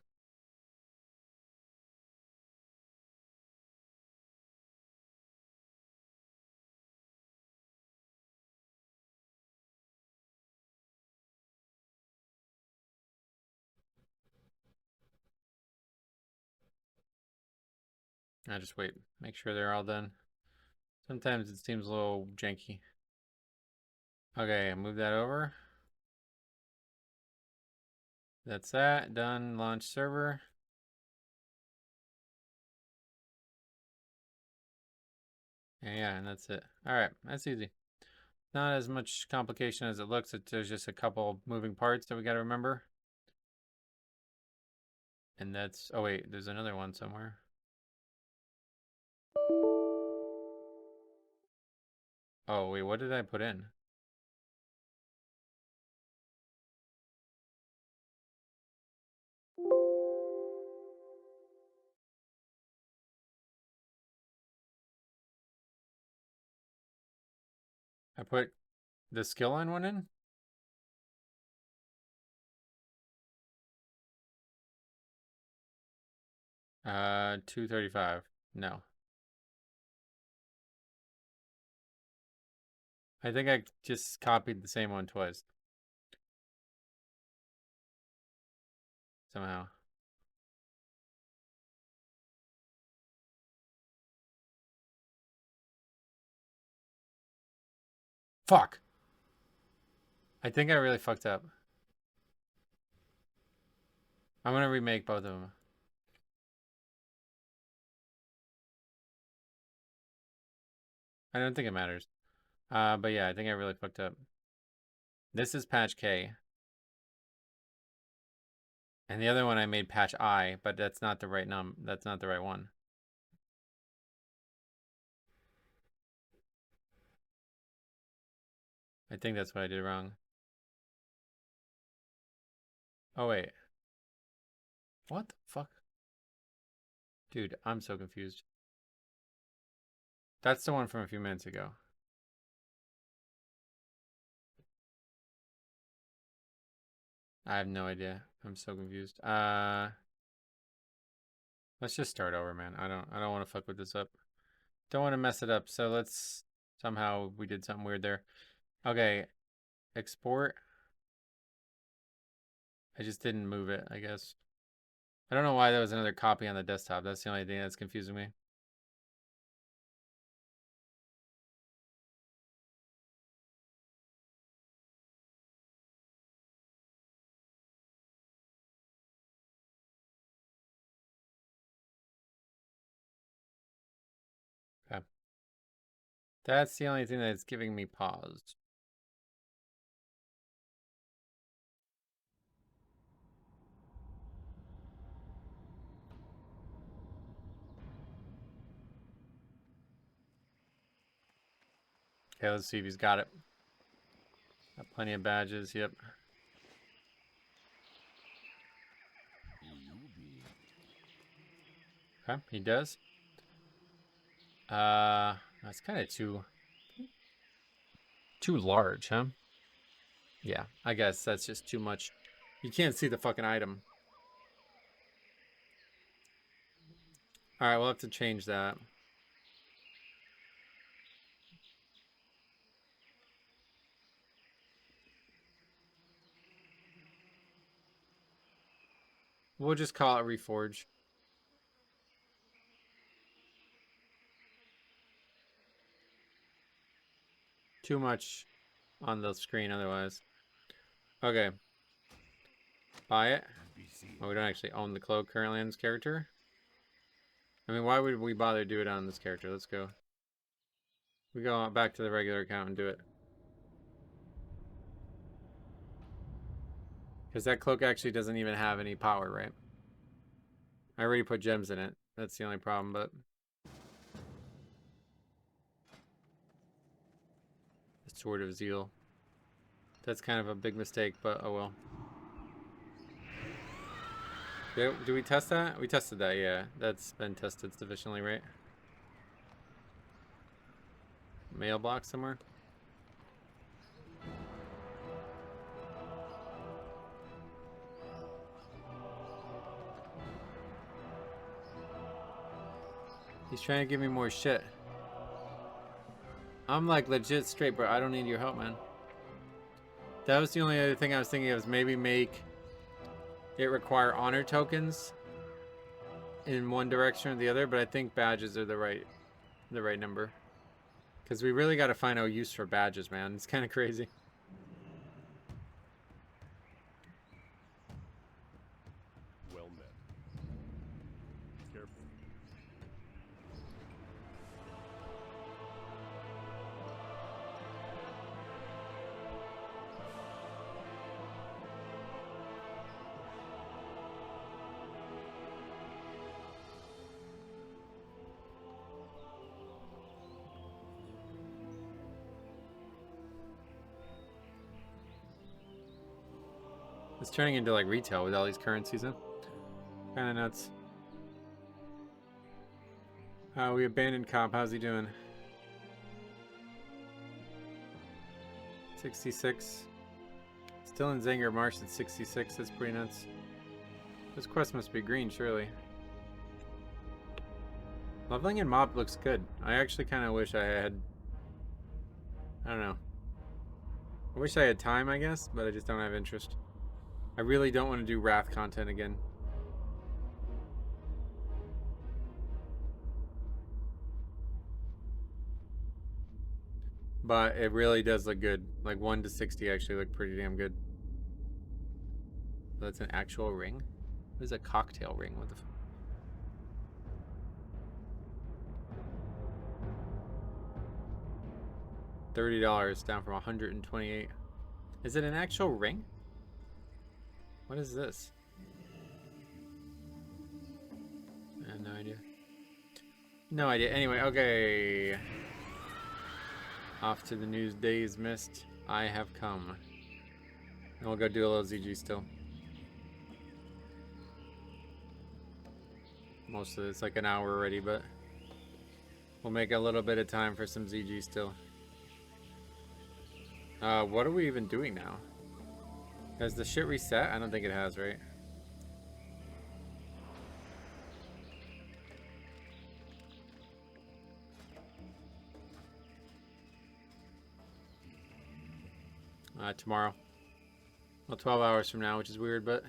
I just wait. Make sure they're all done. Sometimes it seems a little janky. Okay, move that over. That's that. Done. Launch server. And yeah, and that's it. All right, that's easy. Not as much complication as it looks. There's just a couple moving parts that we got to remember. And that's, oh wait, there's another one somewhere. Oh wait, what did I put in? I put the skill line one in? 235. No. I think I just copied the same one twice. Somehow. Fuck! I think I really fucked up. I'm gonna remake both of them. I don't think it matters. But yeah, I think I really fucked up. This is patch K. And the other one I made patch I, but that's not the right that's not the right one. I think that's what I did wrong. Oh wait. What the fuck? Dude, I'm so confused. That's the one from a few minutes ago. I have no idea. I'm so confused. Let's just start over, man. I don't want to fuck with this up. Don't want to mess it up. So let's somehow we did something weird there. Okay. Export. I just didn't move it, I guess. I don't know why there was another copy on the desktop. That's the only thing that's confusing me. That's the only thing that's giving me pause. Okay, let's see if he's got it. Got plenty of badges, yep. Okay, he does. That's kind of too large, huh? Yeah, I guess that's just too much. You can't see the fucking item. All right, we'll have to change that. We'll just call it Reforge. Too much on the screen otherwise. Okay. Buy it. Oh, we don't actually own the cloak currently on this character. I mean, why would we bother do it on this character? Let's go. We go back to the regular account and do it. Because that cloak actually doesn't even have any power, right? I already put gems in it. That's the only problem, but... The Sword of Zeal. That's kind of a big mistake, but oh well. Do we test that? We tested that, yeah. That's been tested sufficiently, right? Mailbox somewhere? He's trying to give me more shit. I'm like legit straight, bro. I don't need your help, man. That was the only other thing I was thinking of, is maybe make it require honor tokens in one direction or the other, but I think badges are the right number. Because we really got to find out use for badges, man. It's kind of crazy. Well met. Careful. It's turning into like retail with all these currencies in. Kind of nuts. We abandoned Cop. How's he doing? 66. Still in Zanger Marsh at 66. That's pretty nuts. This quest must be green, surely. Leveling in Mob looks good. I actually kind of wish I had... I don't know. I wish I had time, I guess, but I just don't have interest. I really don't want to do Wrath content again. But it really does look good. Like 1 to 60 actually look pretty damn good. That's an actual ring? What is a cocktail ring? What the f... $30 down from 128. Is it an actual ring? What is this? I have no idea. No idea. Anyway, okay. Off to the news days missed. I have come. And we'll go do a little ZG still. Most of it's like an hour already, but we'll make a little bit of time for some ZG still. What are we even doing now? Has the shit reset? I don't think it has, right? Tomorrow. Well, 12 hours from now, which is weird, but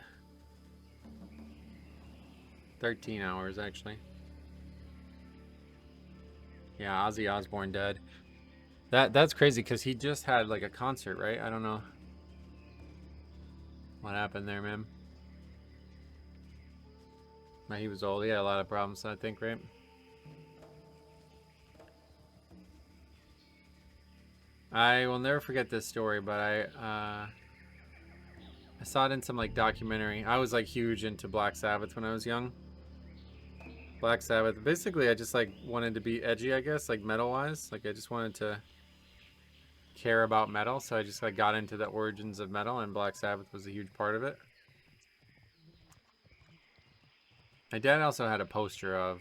13 hours actually. Yeah, Ozzy Osbourne dead. That's crazy because he just had like a concert, right? I don't know what happened there, man. But he was old. He had a lot of problems, I think, right? I will never forget this story, but I saw it in some like documentary. I was like huge into Black Sabbath when I was young. Black Sabbath. Basically, I just like wanted to be edgy, I guess, like metal wise. Like I just wanted to care about metal, so I just like got into the origins of metal, and Black Sabbath was a huge part of it. My dad also had a poster of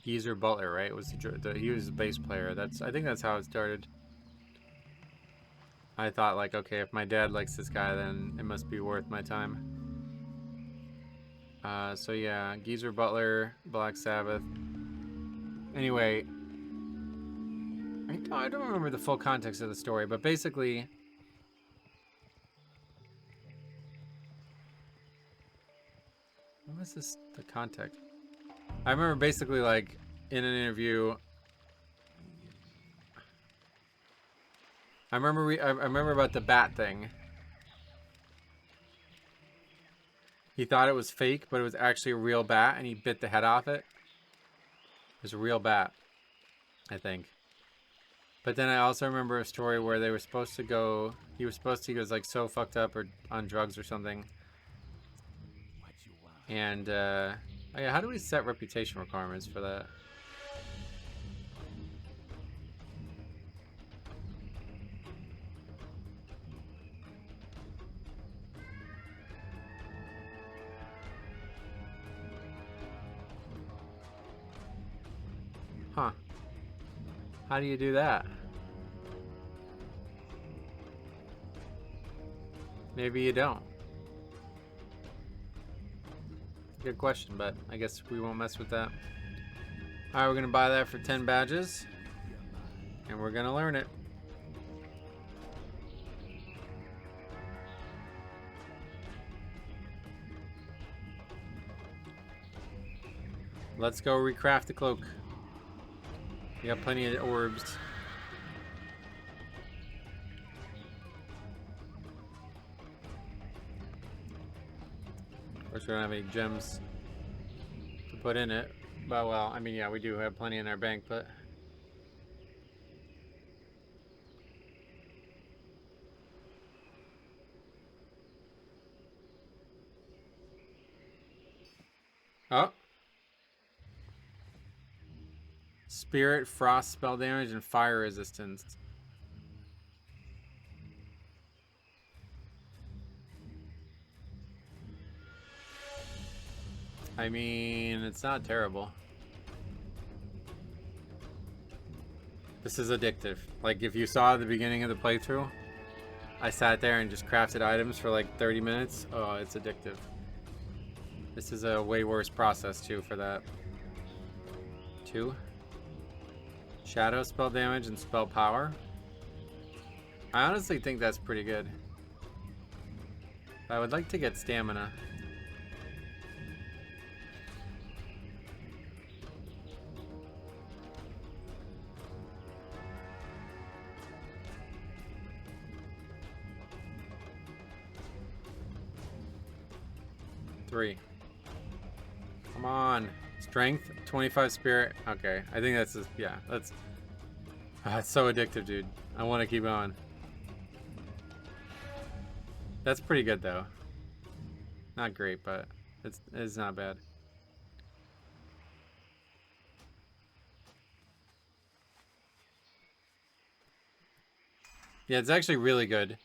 Geezer Butler, right? It was he was a bass player. I think that's how it started. I thought like, okay, if my dad likes this guy, then it must be worth my time. So yeah, Geezer Butler, Black Sabbath. Anyway, I don't remember the full context of the story, but basically, what was this? The context? I remember basically like in an interview. I remember about the bat thing. He thought it was fake, but it was actually a real bat, and he bit the head off it. It was a real bat, I think. But then I also remember a story where they were supposed to go. He was like so fucked up or on drugs or something. And oh yeah, how do we set reputation requirements for that? Huh? How do you do that? Maybe you don't. Good question, but I guess we won't mess with that. Alright, we're gonna buy that for 10 badges. And we're gonna learn it. Let's go recraft the cloak. We got plenty of orbs. Of course, we don't have any gems to put in it. But, well, I mean, yeah, we do have plenty in our bank, but... Oh! Spirit, frost, spell damage, and fire resistance. I mean, it's not terrible. This is addictive. Like, if you saw at the beginning of the playthrough, I sat there and just crafted items for like 30 minutes. Oh, it's addictive. This is a way worse process, too, for that. 2. Shadow spell damage and spell power. I honestly think that's pretty good. I would like to get stamina. Three. Come on. Strength, 25 spirit. Okay, I think that's just, yeah, that's... it's so addictive, dude. I want to keep going. That's pretty good, though. Not great, but it's not bad. Yeah, it's actually really good.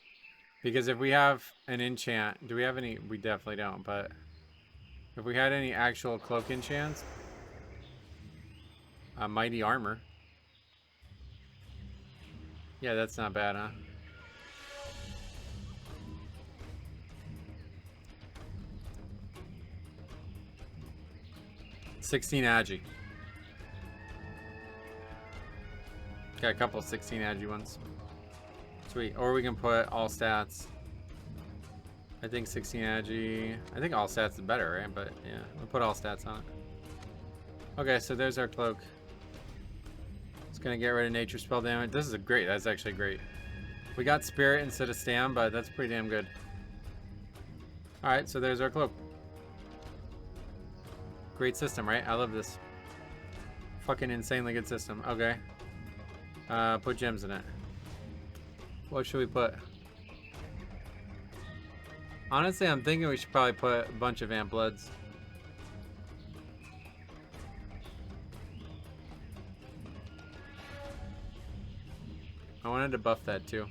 Because if we have an enchant... Do we have any? We definitely don't, but... If we had any actual cloak enchants... Mighty armor. Yeah, that's not bad, huh? $16 agi. Got a couple 16 agi ones. Sweet. Or we can put all stats. I think 16 agi. I think all stats is better, right? But yeah, we'll put all stats on it. Okay, so there's our cloak. It's gonna get rid of nature spell damage. This is a great. That's actually great. We got spirit instead of stam, but that's pretty damn good. All right, so there's our cloak. Great system, right? I love this. Fucking insanely good system. Okay. Put gems in it. What should we put? Honestly, I'm thinking we should probably put a bunch of Amp Bloods. I wanted to buff that too.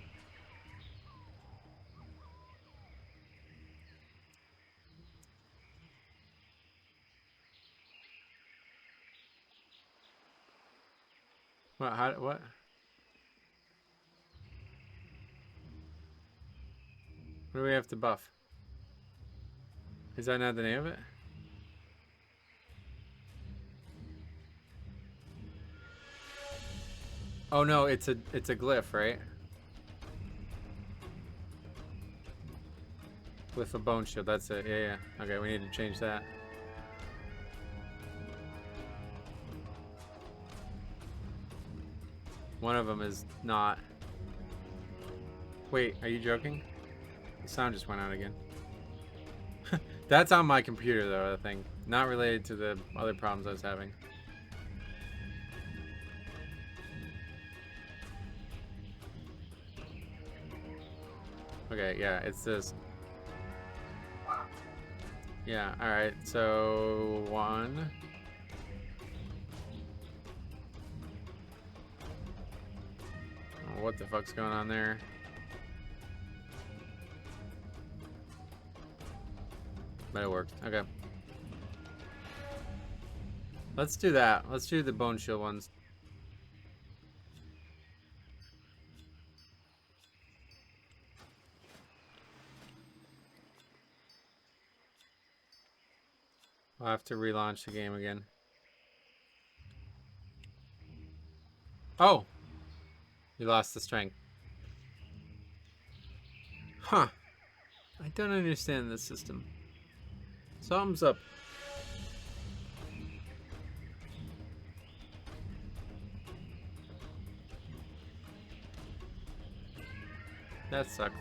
What? How? What? What do we have to buff? Is that not the name of it? Oh no, it's a glyph, right? With a bone shield. That's it. Yeah, yeah. Okay, we need to change that. One of them is not. Wait, are you joking? The sound just went out again. That's on my computer though, I think. Not related to the other problems I was having. Okay, yeah, it's this. Yeah, alright, so 1. Oh, what the fuck's going on there? But it worked. Okay. Let's do that. Let's do the bone shield ones. I'll have to relaunch the game again. Oh! You lost the strength. Huh. I don't understand this system. Something's up. That sucks.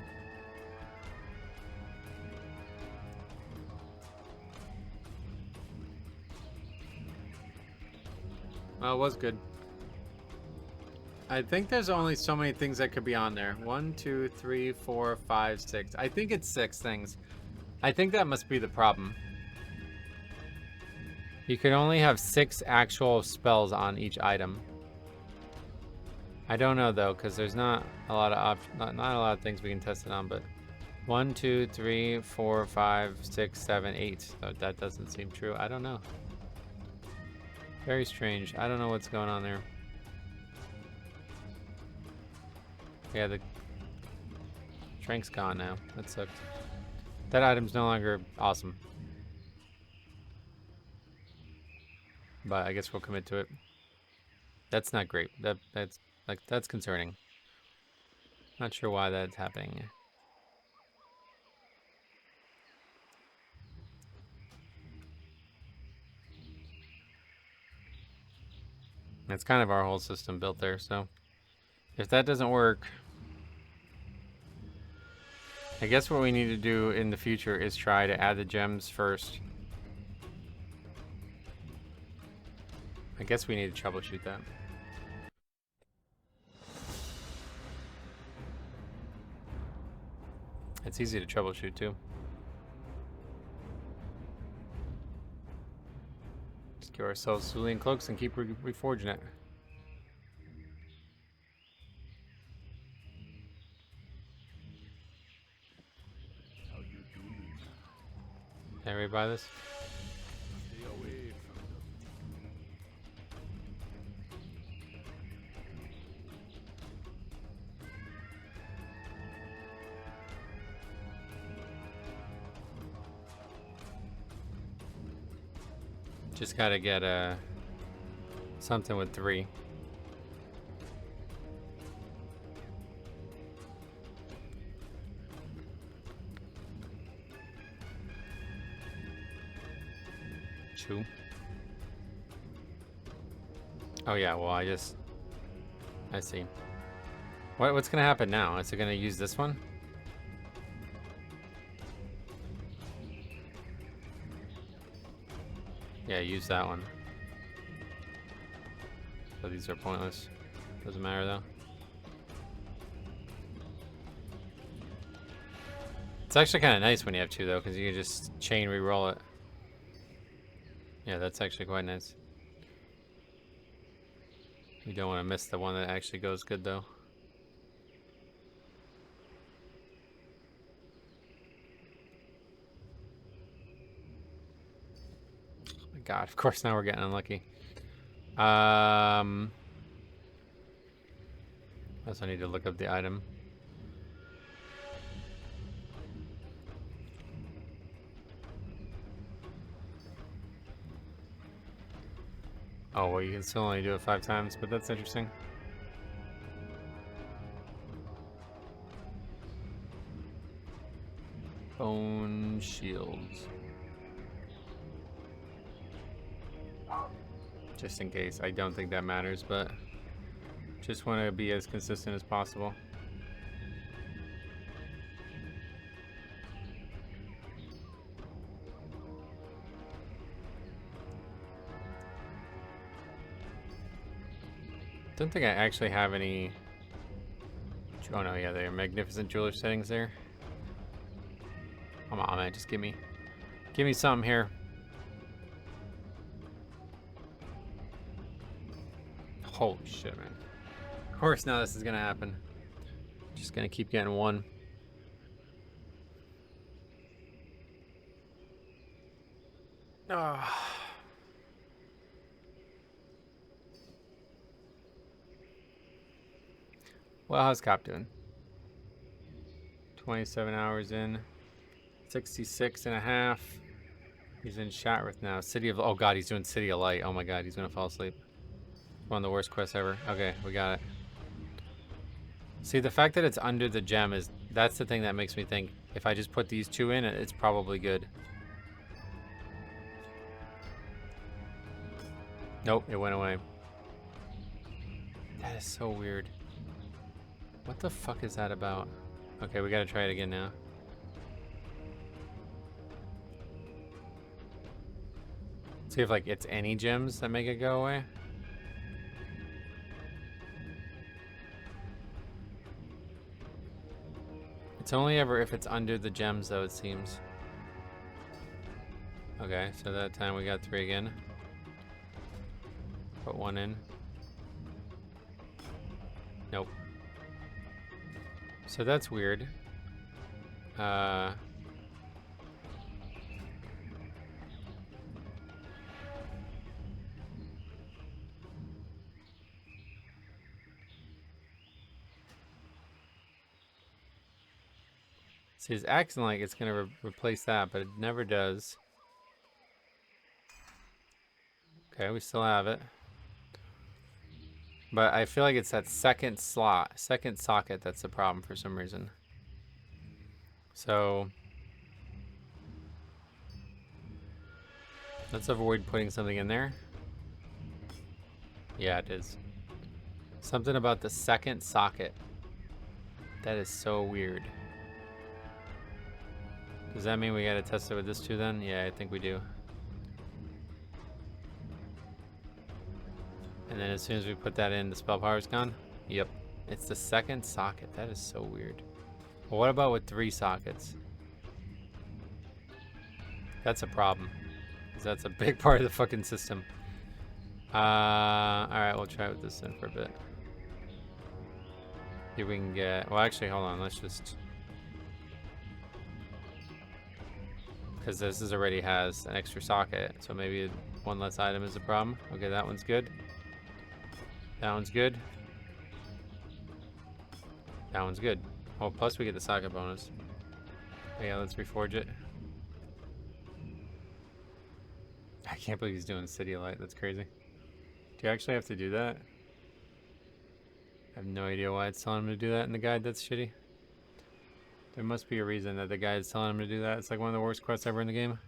Well, it was good. I think there's only so many things that could be on there. 1, 2, 3, 4, 5, 6. I think it's 6 things. I think that must be the problem. You could only have 6 actual spells on each item. I don't know though, because there's not a lot of not a lot of things we can test it on, but 1, 2, 3, 4, 5, 6, 7, 8. So that doesn't seem true. I don't know. Very strange. I don't know what's going on there. Yeah, the strength's gone now. That sucked. That item's no longer awesome. But I guess we'll commit to it. That's not great. That's concerning. Not sure why that's happening. That's kind of our whole system built there, so if that doesn't work, I guess what we need to do in the future is try to add the gems first. I guess we need to troubleshoot that. It's easy to troubleshoot too. Just give ourselves Cerulean cloaks and keep reforging it. Can everybody buy this? Stay away from them. Just gotta get something with 3. Two. Oh yeah, well I see. What's gonna happen now? Is it gonna use this one? Yeah, use that one. So these are pointless. Doesn't matter though. It's actually kind of nice when you have two, though, because you can just chain re-roll it. Yeah, that's actually quite nice. You don't want to miss the one that actually goes good, though. Oh my God, of course now we're getting unlucky. I also need to look up the item. Oh, well, you can still only do it 5 times, but that's interesting. Bone shields. Just in case. I don't think that matters, but just want to be as consistent as possible. Don't think I actually have any. Oh no, yeah, there are magnificent jeweler settings there. Come on, man, just give me something here. Holy shit, man. Of course now this is gonna happen. Just gonna keep getting one. Ah. Well, how's Cop doing? 27 hours in. 66 and a half. He's in Shatrith now. City of... Oh, God, he's doing City of Light. Oh, my God, he's going to fall asleep. One of the worst quests ever. Okay, we got it. See, the fact that it's under the gem is... That's the thing that makes me think if I just put these two in, it's probably good. Nope, it went away. That is so weird. What the fuck is that about? Okay, we gotta try it again now. See if like it's any gems that make it go away. It's only ever if it's under the gems though, it seems. Okay, so that time we got 3 again. Put 1 in. Nope. So that's weird. See, it's acting like it's gonna replace that, but it never does. Okay, we still have it. But I feel like it's that second socket that's the problem for some reason. So let's avoid putting something in there. Yeah, it is. Something about the second socket. That is so weird. Does that mean we gotta test it with this too then? Yeah, I think we do. And then as soon as we put that in, the spell power's gone? Yep. It's the second socket. That is so weird. Well, what about with 3 sockets? That's a problem. Because that's a big part of the fucking system. Alright, we'll try with this then for a bit. See if we can get... Well, actually, hold on. Let's just... Because this is already has an extra socket. So maybe 1 less item is a problem. Okay, that one's good. That one's good. That one's good. Oh, plus we get the socket bonus. Yeah, let's reforge it. I can't believe he's doing City of Light. That's crazy. Do you actually have to do that? I have no idea why it's telling him to do that in the guide. That's shitty. There must be a reason that the guide is telling him to do that. It's like one of the worst quests ever in the game.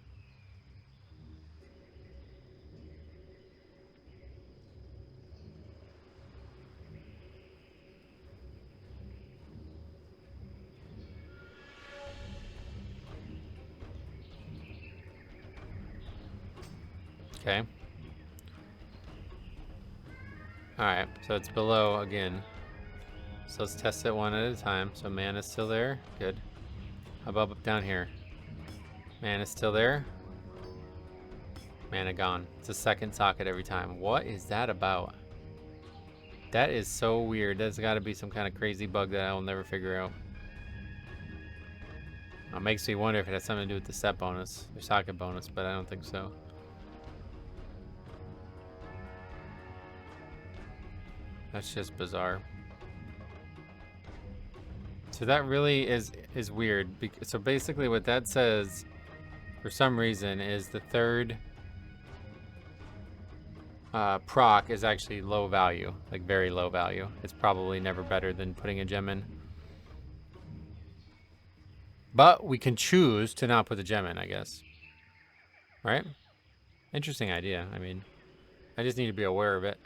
Okay. Alright, so it's below again. So let's test it one at a time. So mana's still there. Good. How about up down here? Mana still there? Mana gone. It's a second socket every time. What is that about? That is so weird. That's got to be some kind of crazy bug that I will never figure out. It makes me wonder if it has something to do with the set bonus or socket bonus, but I don't think so. That's just bizarre. So that really is weird. So basically what that says, for some reason, is the third proc is actually low value, like very low value. It's probably never better than putting a gem in. But we can choose to not put the gem in, I guess. Right? Interesting idea. I mean, I just need to be aware of it.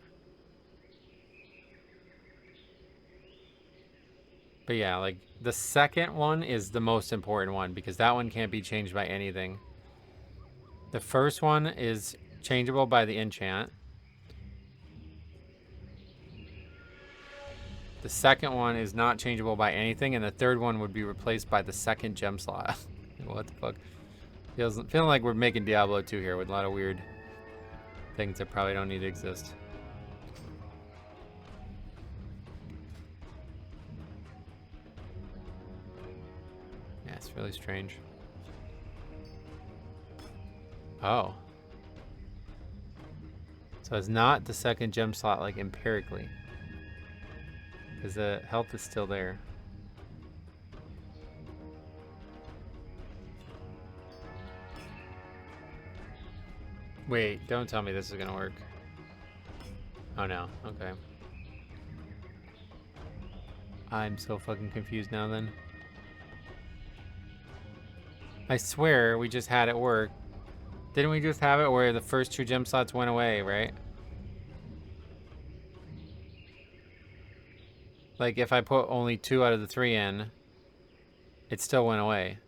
But yeah, like the second one is the most important one because that one can't be changed by anything. The first one is changeable by the enchant. The second one is not changeable by anything, and the third one would be replaced by the second gem slot. What the fuck? Feeling like we're making Diablo 2 here with a lot of weird things that probably don't need to exist. Yeah, it's really strange. Oh. So it's not the second gem slot like empirically. Because the health is still there. Wait, don't tell me this is gonna work. Oh no, okay. I'm so fucking confused now then. I swear we just had it work. Didn't we just have it where the first two gem slots went away, right? Like if I put only 2 out of the 3 in, it still went away.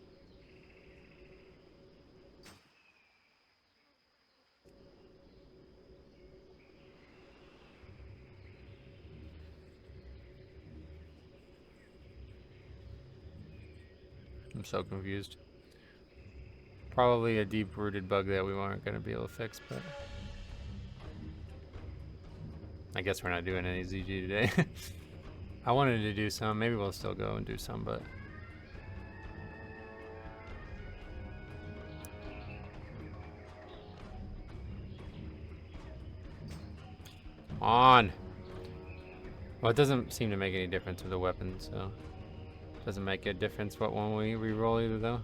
I'm so confused. Probably a deep-rooted bug that we weren't going to be able to fix, but I guess we're not doing any ZG today. I wanted to do some. Maybe we'll still go and do some, but come on. Well, it doesn't seem to make any difference with the weapon, so it doesn't make a difference what one we re-roll either, though.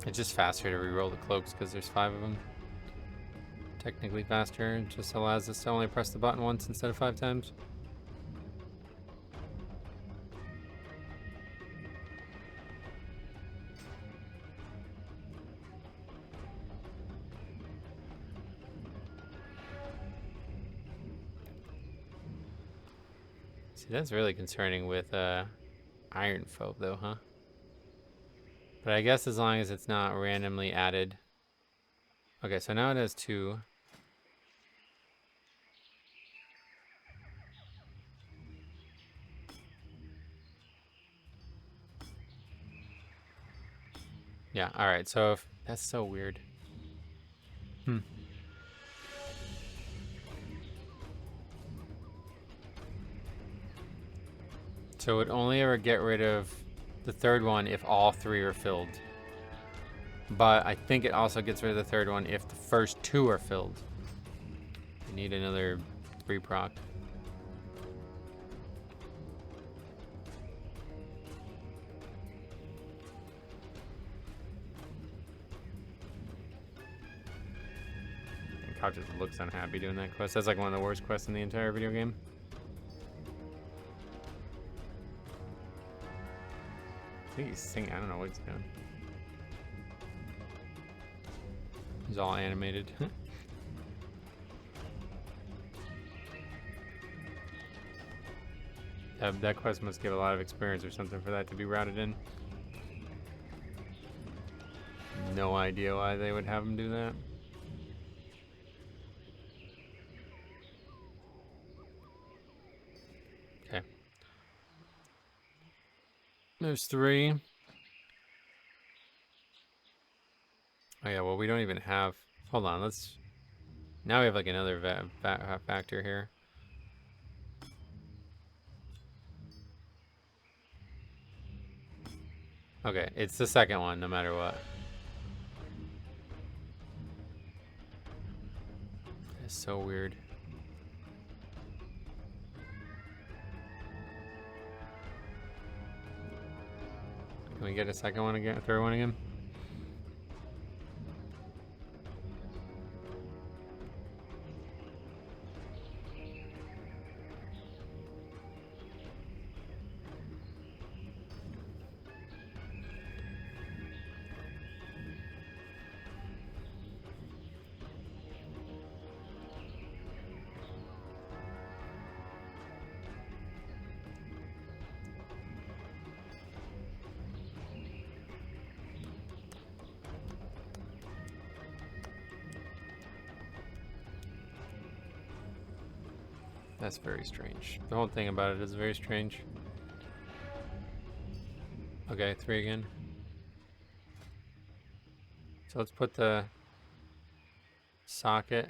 It's just faster to re-roll the cloaks because there's 5 of them. Technically faster. It just allows us to only press the button once instead of 5 times. See, that's really concerning with Iron Folk, though, huh? But I guess as long as it's not randomly added. Okay, so now it has 2. Yeah, alright, so if that's so weird. So it would only ever get rid of the third one if all 3 are filled. But I think it also gets rid of the third one if the first 2 are filled. You need another 3 proc. And Couch just looks unhappy doing that quest. That's like one of the worst quests in the entire video game. I think he's singing. I don't know what he's doing. He's all animated. That quest must give a lot of experience or something for that to be routed in. No idea why they would have him do that. There's 3. Oh yeah, well we don't even have... Hold on, let's... Now we have like another factor here. Okay, it's the second one, no matter what. It's so weird. Can we get a second one again? Third one again? That's very strange. The whole thing about it is very strange. Okay, 3 again. So let's put the socket.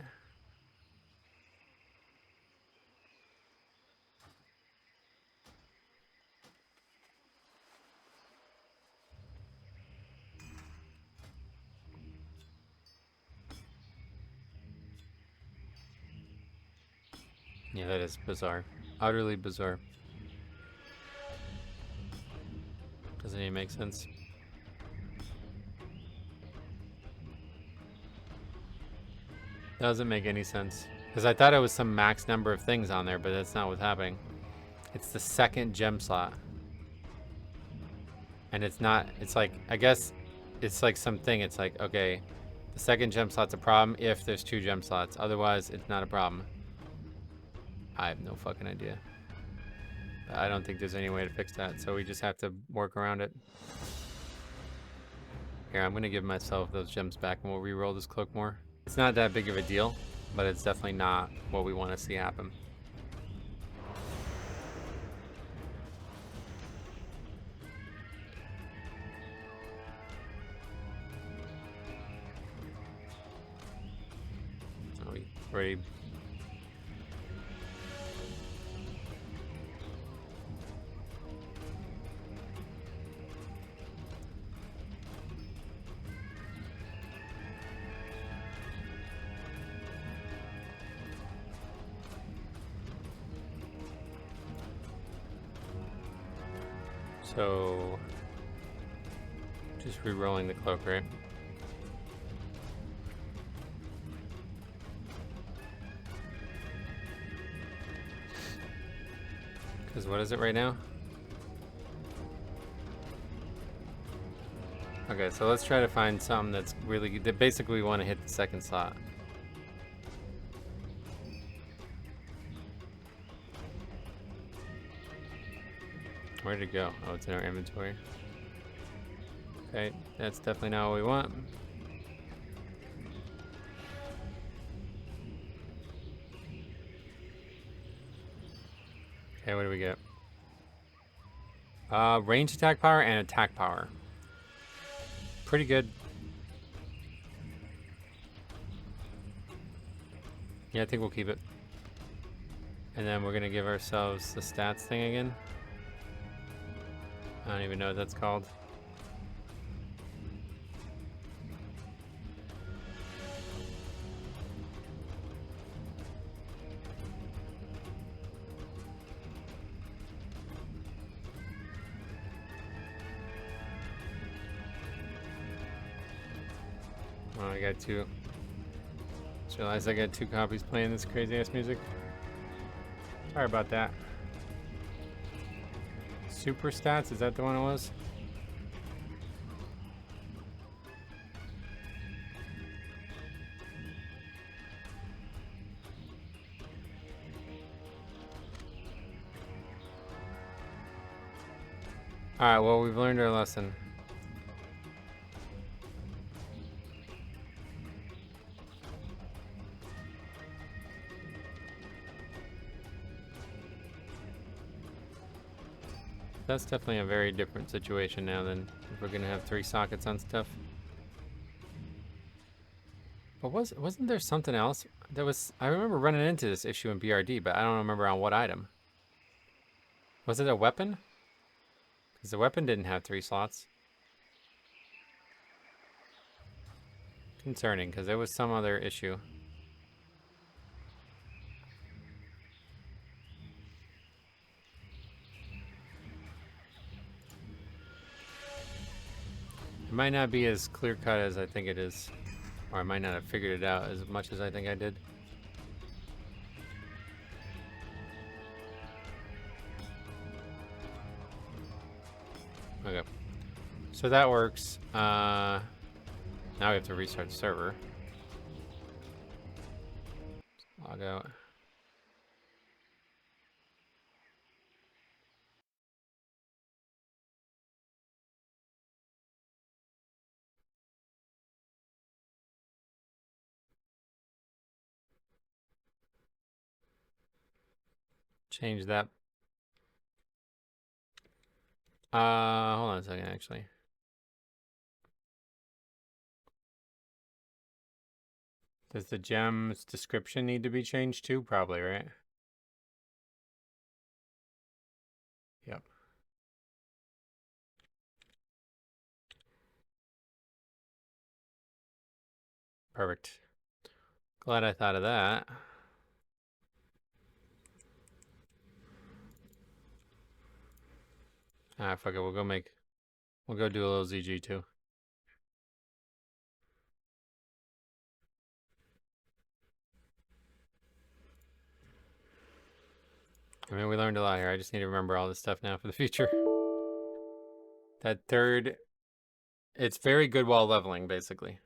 Yeah, that is bizarre. Utterly bizarre. Doesn't even make sense. Doesn't make any sense. Because I thought it was some max number of things on there, but that's not what's happening. It's the second gem slot. And it's not, it's like, I guess it's like something. It's like, okay, the second gem slot's a problem if there's 2 gem slots. Otherwise, it's not a problem. I have no fucking idea. I don't think there's any way to fix that, so we just have to work around it. Here, I'm gonna give myself those gems back and we'll re-roll this cloak more. It's not that big of a deal, but it's definitely not what we want to see happen. Oh, we already... So, just re-rolling the cloak, right? Because what is it right now? Okay, so let's try to find something that's really... That basically we want to hit the second slot. Where'd it go? Oh, it's in our inventory. Okay, that's definitely not what we want. Okay, what do we get? Range attack power and attack power. Pretty good. Yeah, I think we'll keep it. And then we're gonna give ourselves the stats thing again. I don't even know what that's called. Oh, I got 2. Just realized I got 2 copies playing this crazy ass music. Sorry about that. Super stats, is that the one it was? Alright, well, we've learned our lesson. That's definitely a very different situation now than if we're gonna have 3 sockets on stuff. But wasn't there something else? There was. I remember running into this issue in BRD, but I don't remember on what item. Was it a weapon? Because the weapon didn't have 3 slots. Concerning, because there was some other issue. It might not be as clear cut as I think it is. Or I might not have figured it out as much as I think I did. Okay. So that works. Now we have to restart the server. Log out. Change that. Hold on a second, actually. Does the gem's description need to be changed too? Probably, right? Yep. Perfect. Glad I thought of that. Ah, fuck it. We'll go do a little ZG too. I mean, we learned a lot here. I just need to remember all this stuff now for the future. That third, it's very good while leveling, basically.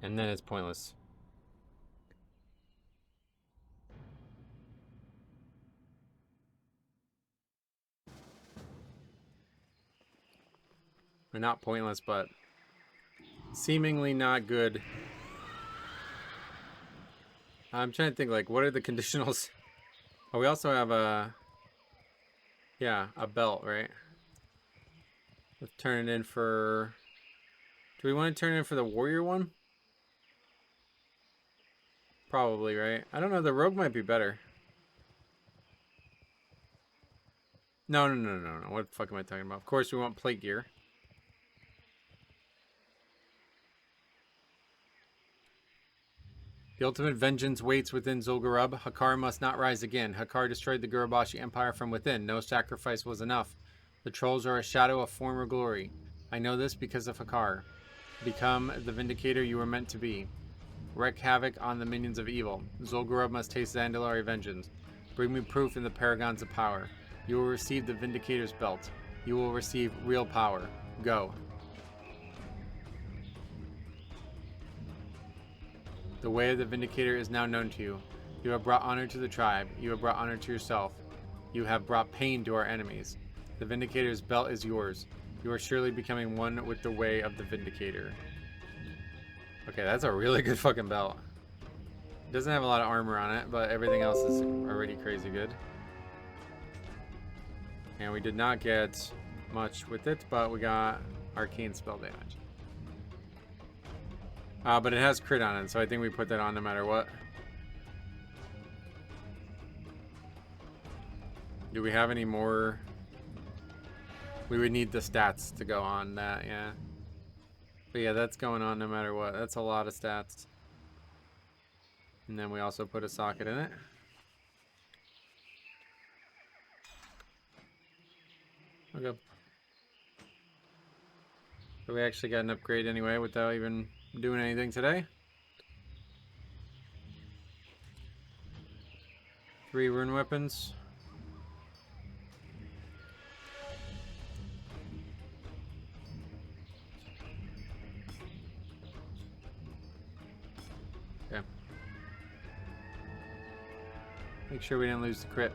And then it's pointless. Or not pointless, but seemingly not good. I'm trying to think, like, what are the conditionals? Oh, we also have a belt, right? Let's turn it in for... Do we want to turn it in for the warrior one? Probably, right? I don't know. The rogue might be better. No. What the fuck am I talking about? Of course, we want plate gear. The ultimate vengeance waits within Zul'Gurub. Hakkar must not rise again. Hakkar destroyed the Gurubashi Empire from within. No sacrifice was enough. The trolls are a shadow of former glory. I know this because of Hakkar. Become the vindicator you were meant to be. Wreak havoc on the minions of evil. Zul'Gurub must taste Zandalari vengeance. Bring me proof in the paragons of power. You will receive the Vindicator's belt. You will receive real power. Go. The way of the Vindicator is now known to you. You have brought honor to the tribe. You have brought honor to yourself. You have brought pain to our enemies. The Vindicator's belt is yours. You are surely becoming one with the way of the Vindicator. Okay, that's a really good fucking belt. It doesn't have a lot of armor on it, but everything else is already crazy good. And we did not get much with it, but we got arcane spell damage. But it has crit on it, so I think we put that on no matter what. Do we have any more? We would need the stats to go on that, yeah. But yeah, that's going on no matter what. That's a lot of stats. And then we also put a socket in it. Okay. So we actually got an upgrade anyway without even doing anything today. 3 rune weapons. Okay. Make sure we didn't lose the crit.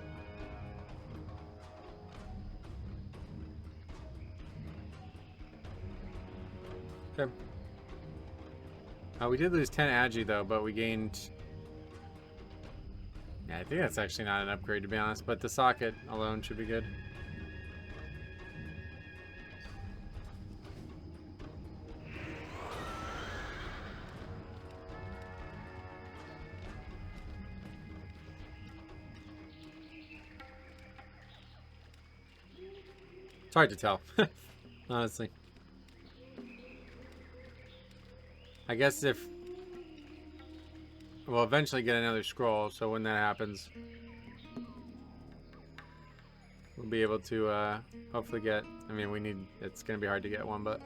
Okay. We did lose 10 agi though, but we gained. Yeah, I think that's actually not an upgrade to be honest, but the socket alone should be good. It's hard to tell, honestly. I guess if we'll eventually get another scroll, so when that happens, we'll be able to hopefully get. I mean, we need. It's gonna be hard to get one, but.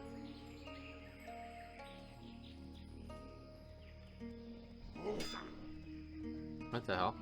What the hell?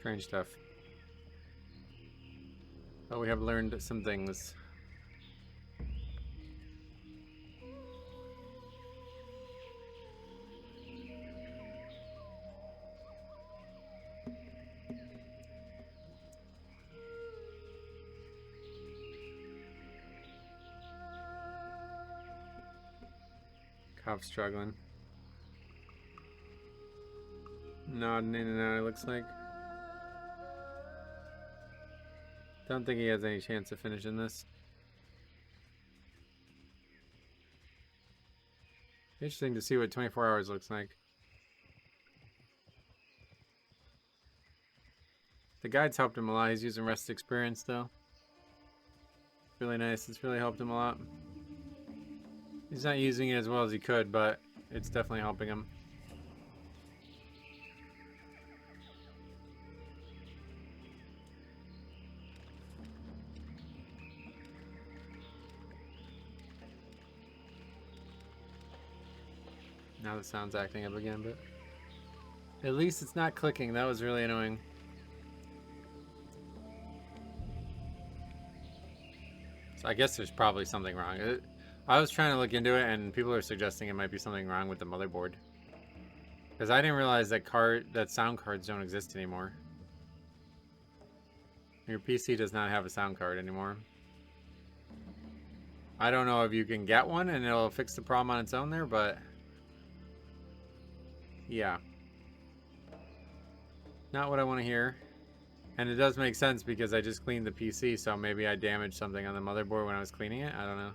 Strange stuff. But we have learned some things. Cop's struggling. Nodding in and out, it looks like. Don't think he has any chance of finishing this. Interesting to see what 24 hours looks like. The guides helped him a lot. He's using rest experience though. Really nice. It's really helped him a lot. He's not using it as well as he could, but it's definitely helping him. Now the sound's acting up again, but at least it's not clicking. That was really annoying. So I guess there's probably something wrong. I was trying to look into it, and people are suggesting it might be something wrong with the motherboard. Because I didn't realize that sound cards don't exist anymore. Your PC does not have a sound card anymore. I don't know if you can get one and it'll fix the problem on its own there, but yeah. Not what I want to hear. And it does make sense because I just cleaned the PC, so maybe I damaged something on the motherboard when I was cleaning it. I don't know.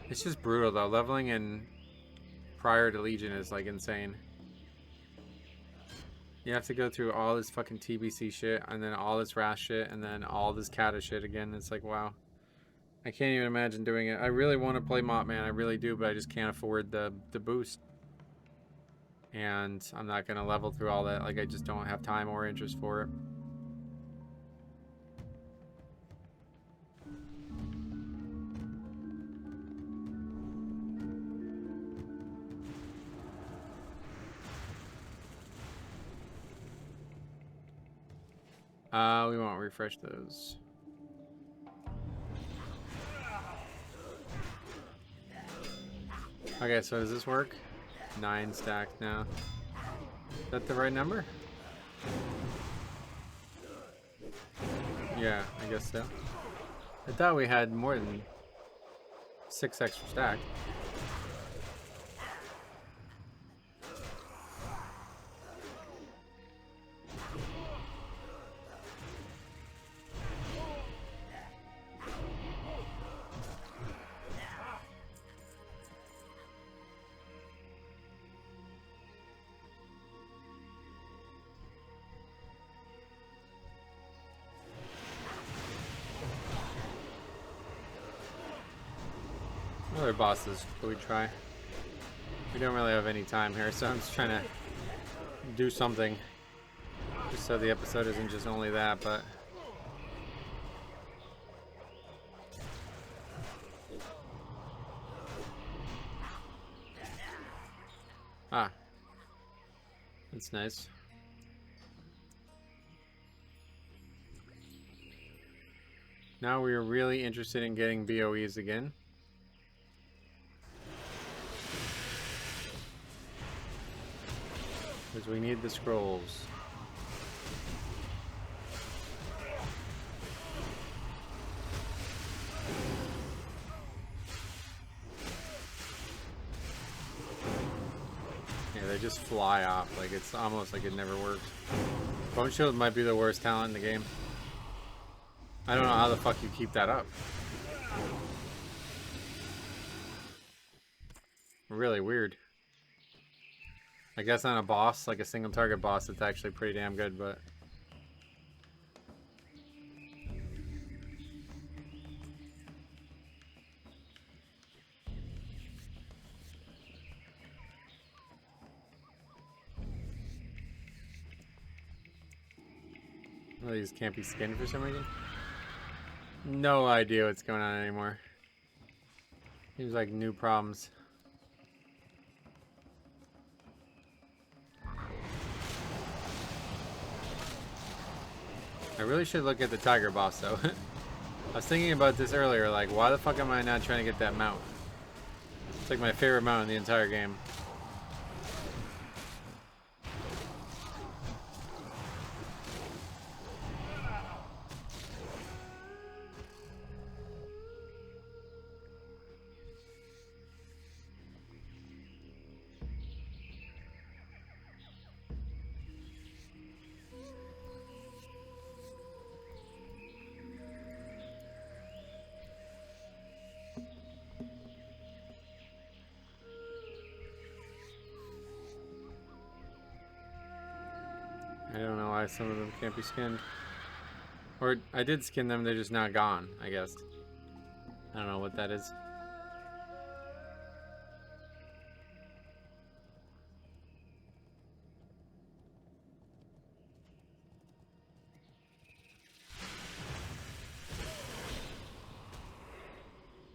It's just brutal though. Leveling in prior to Legion is like insane. You have to go through all this fucking TBC shit, and then all this Wrath shit, and then all this Kata shit again. It's like, wow. I can't even imagine doing it. I really want to play Mopman, I really do, but I just can't afford the boost. And I'm not going to level through all that. Like, I just don't have time or interest for it. We won't refresh those. Okay, so does this work? 9 stacked now. Is that the right number? Yeah, I guess so. I thought we had more than 6 extra stacked. What other bosses could we try? We don't really have any time here, so I'm just trying to do something. Just so the episode isn't just only that, but... Ah. That's nice. Now we are really interested in getting BOEs again. Because we need the scrolls. Yeah, they just fly off. Like, it's almost like it never worked. Bone Shield might be the worst talent in the game. I don't know how the fuck you keep that up. Really weird. I guess on a boss, like a single target boss, it's actually pretty damn good, but... Well, these can't be skinned for some reason. No idea what's going on anymore. Seems like new problems. I really should look at the tiger boss though. I was thinking about this earlier, like why the fuck am I not trying to get that mount? It's like my favorite mount in the entire game. I don't know why some of them can't be skinned. Or I did skin them, they're just not gone, I guess. I don't know what that is.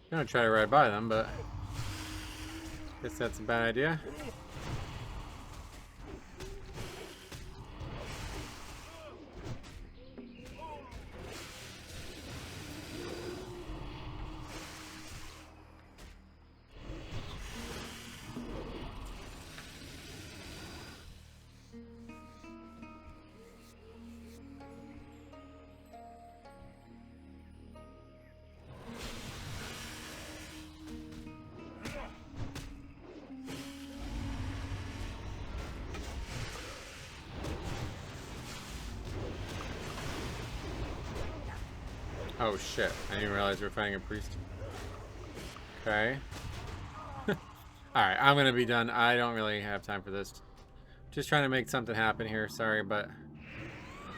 I'm gonna try to ride by them, but I guess that's a bad idea. Oh shit, I didn't even realize we were fighting a priest. Okay. Alright, I'm gonna be done. I don't really have time for this. Just trying to make something happen here, sorry, but...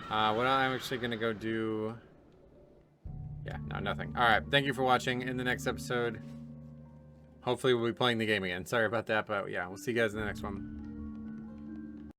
what I'm actually gonna go do... Yeah, no, nothing. Alright, thank you for watching. In the next episode, hopefully we'll be playing the game again. Sorry about that, but yeah, we'll see you guys in the next one.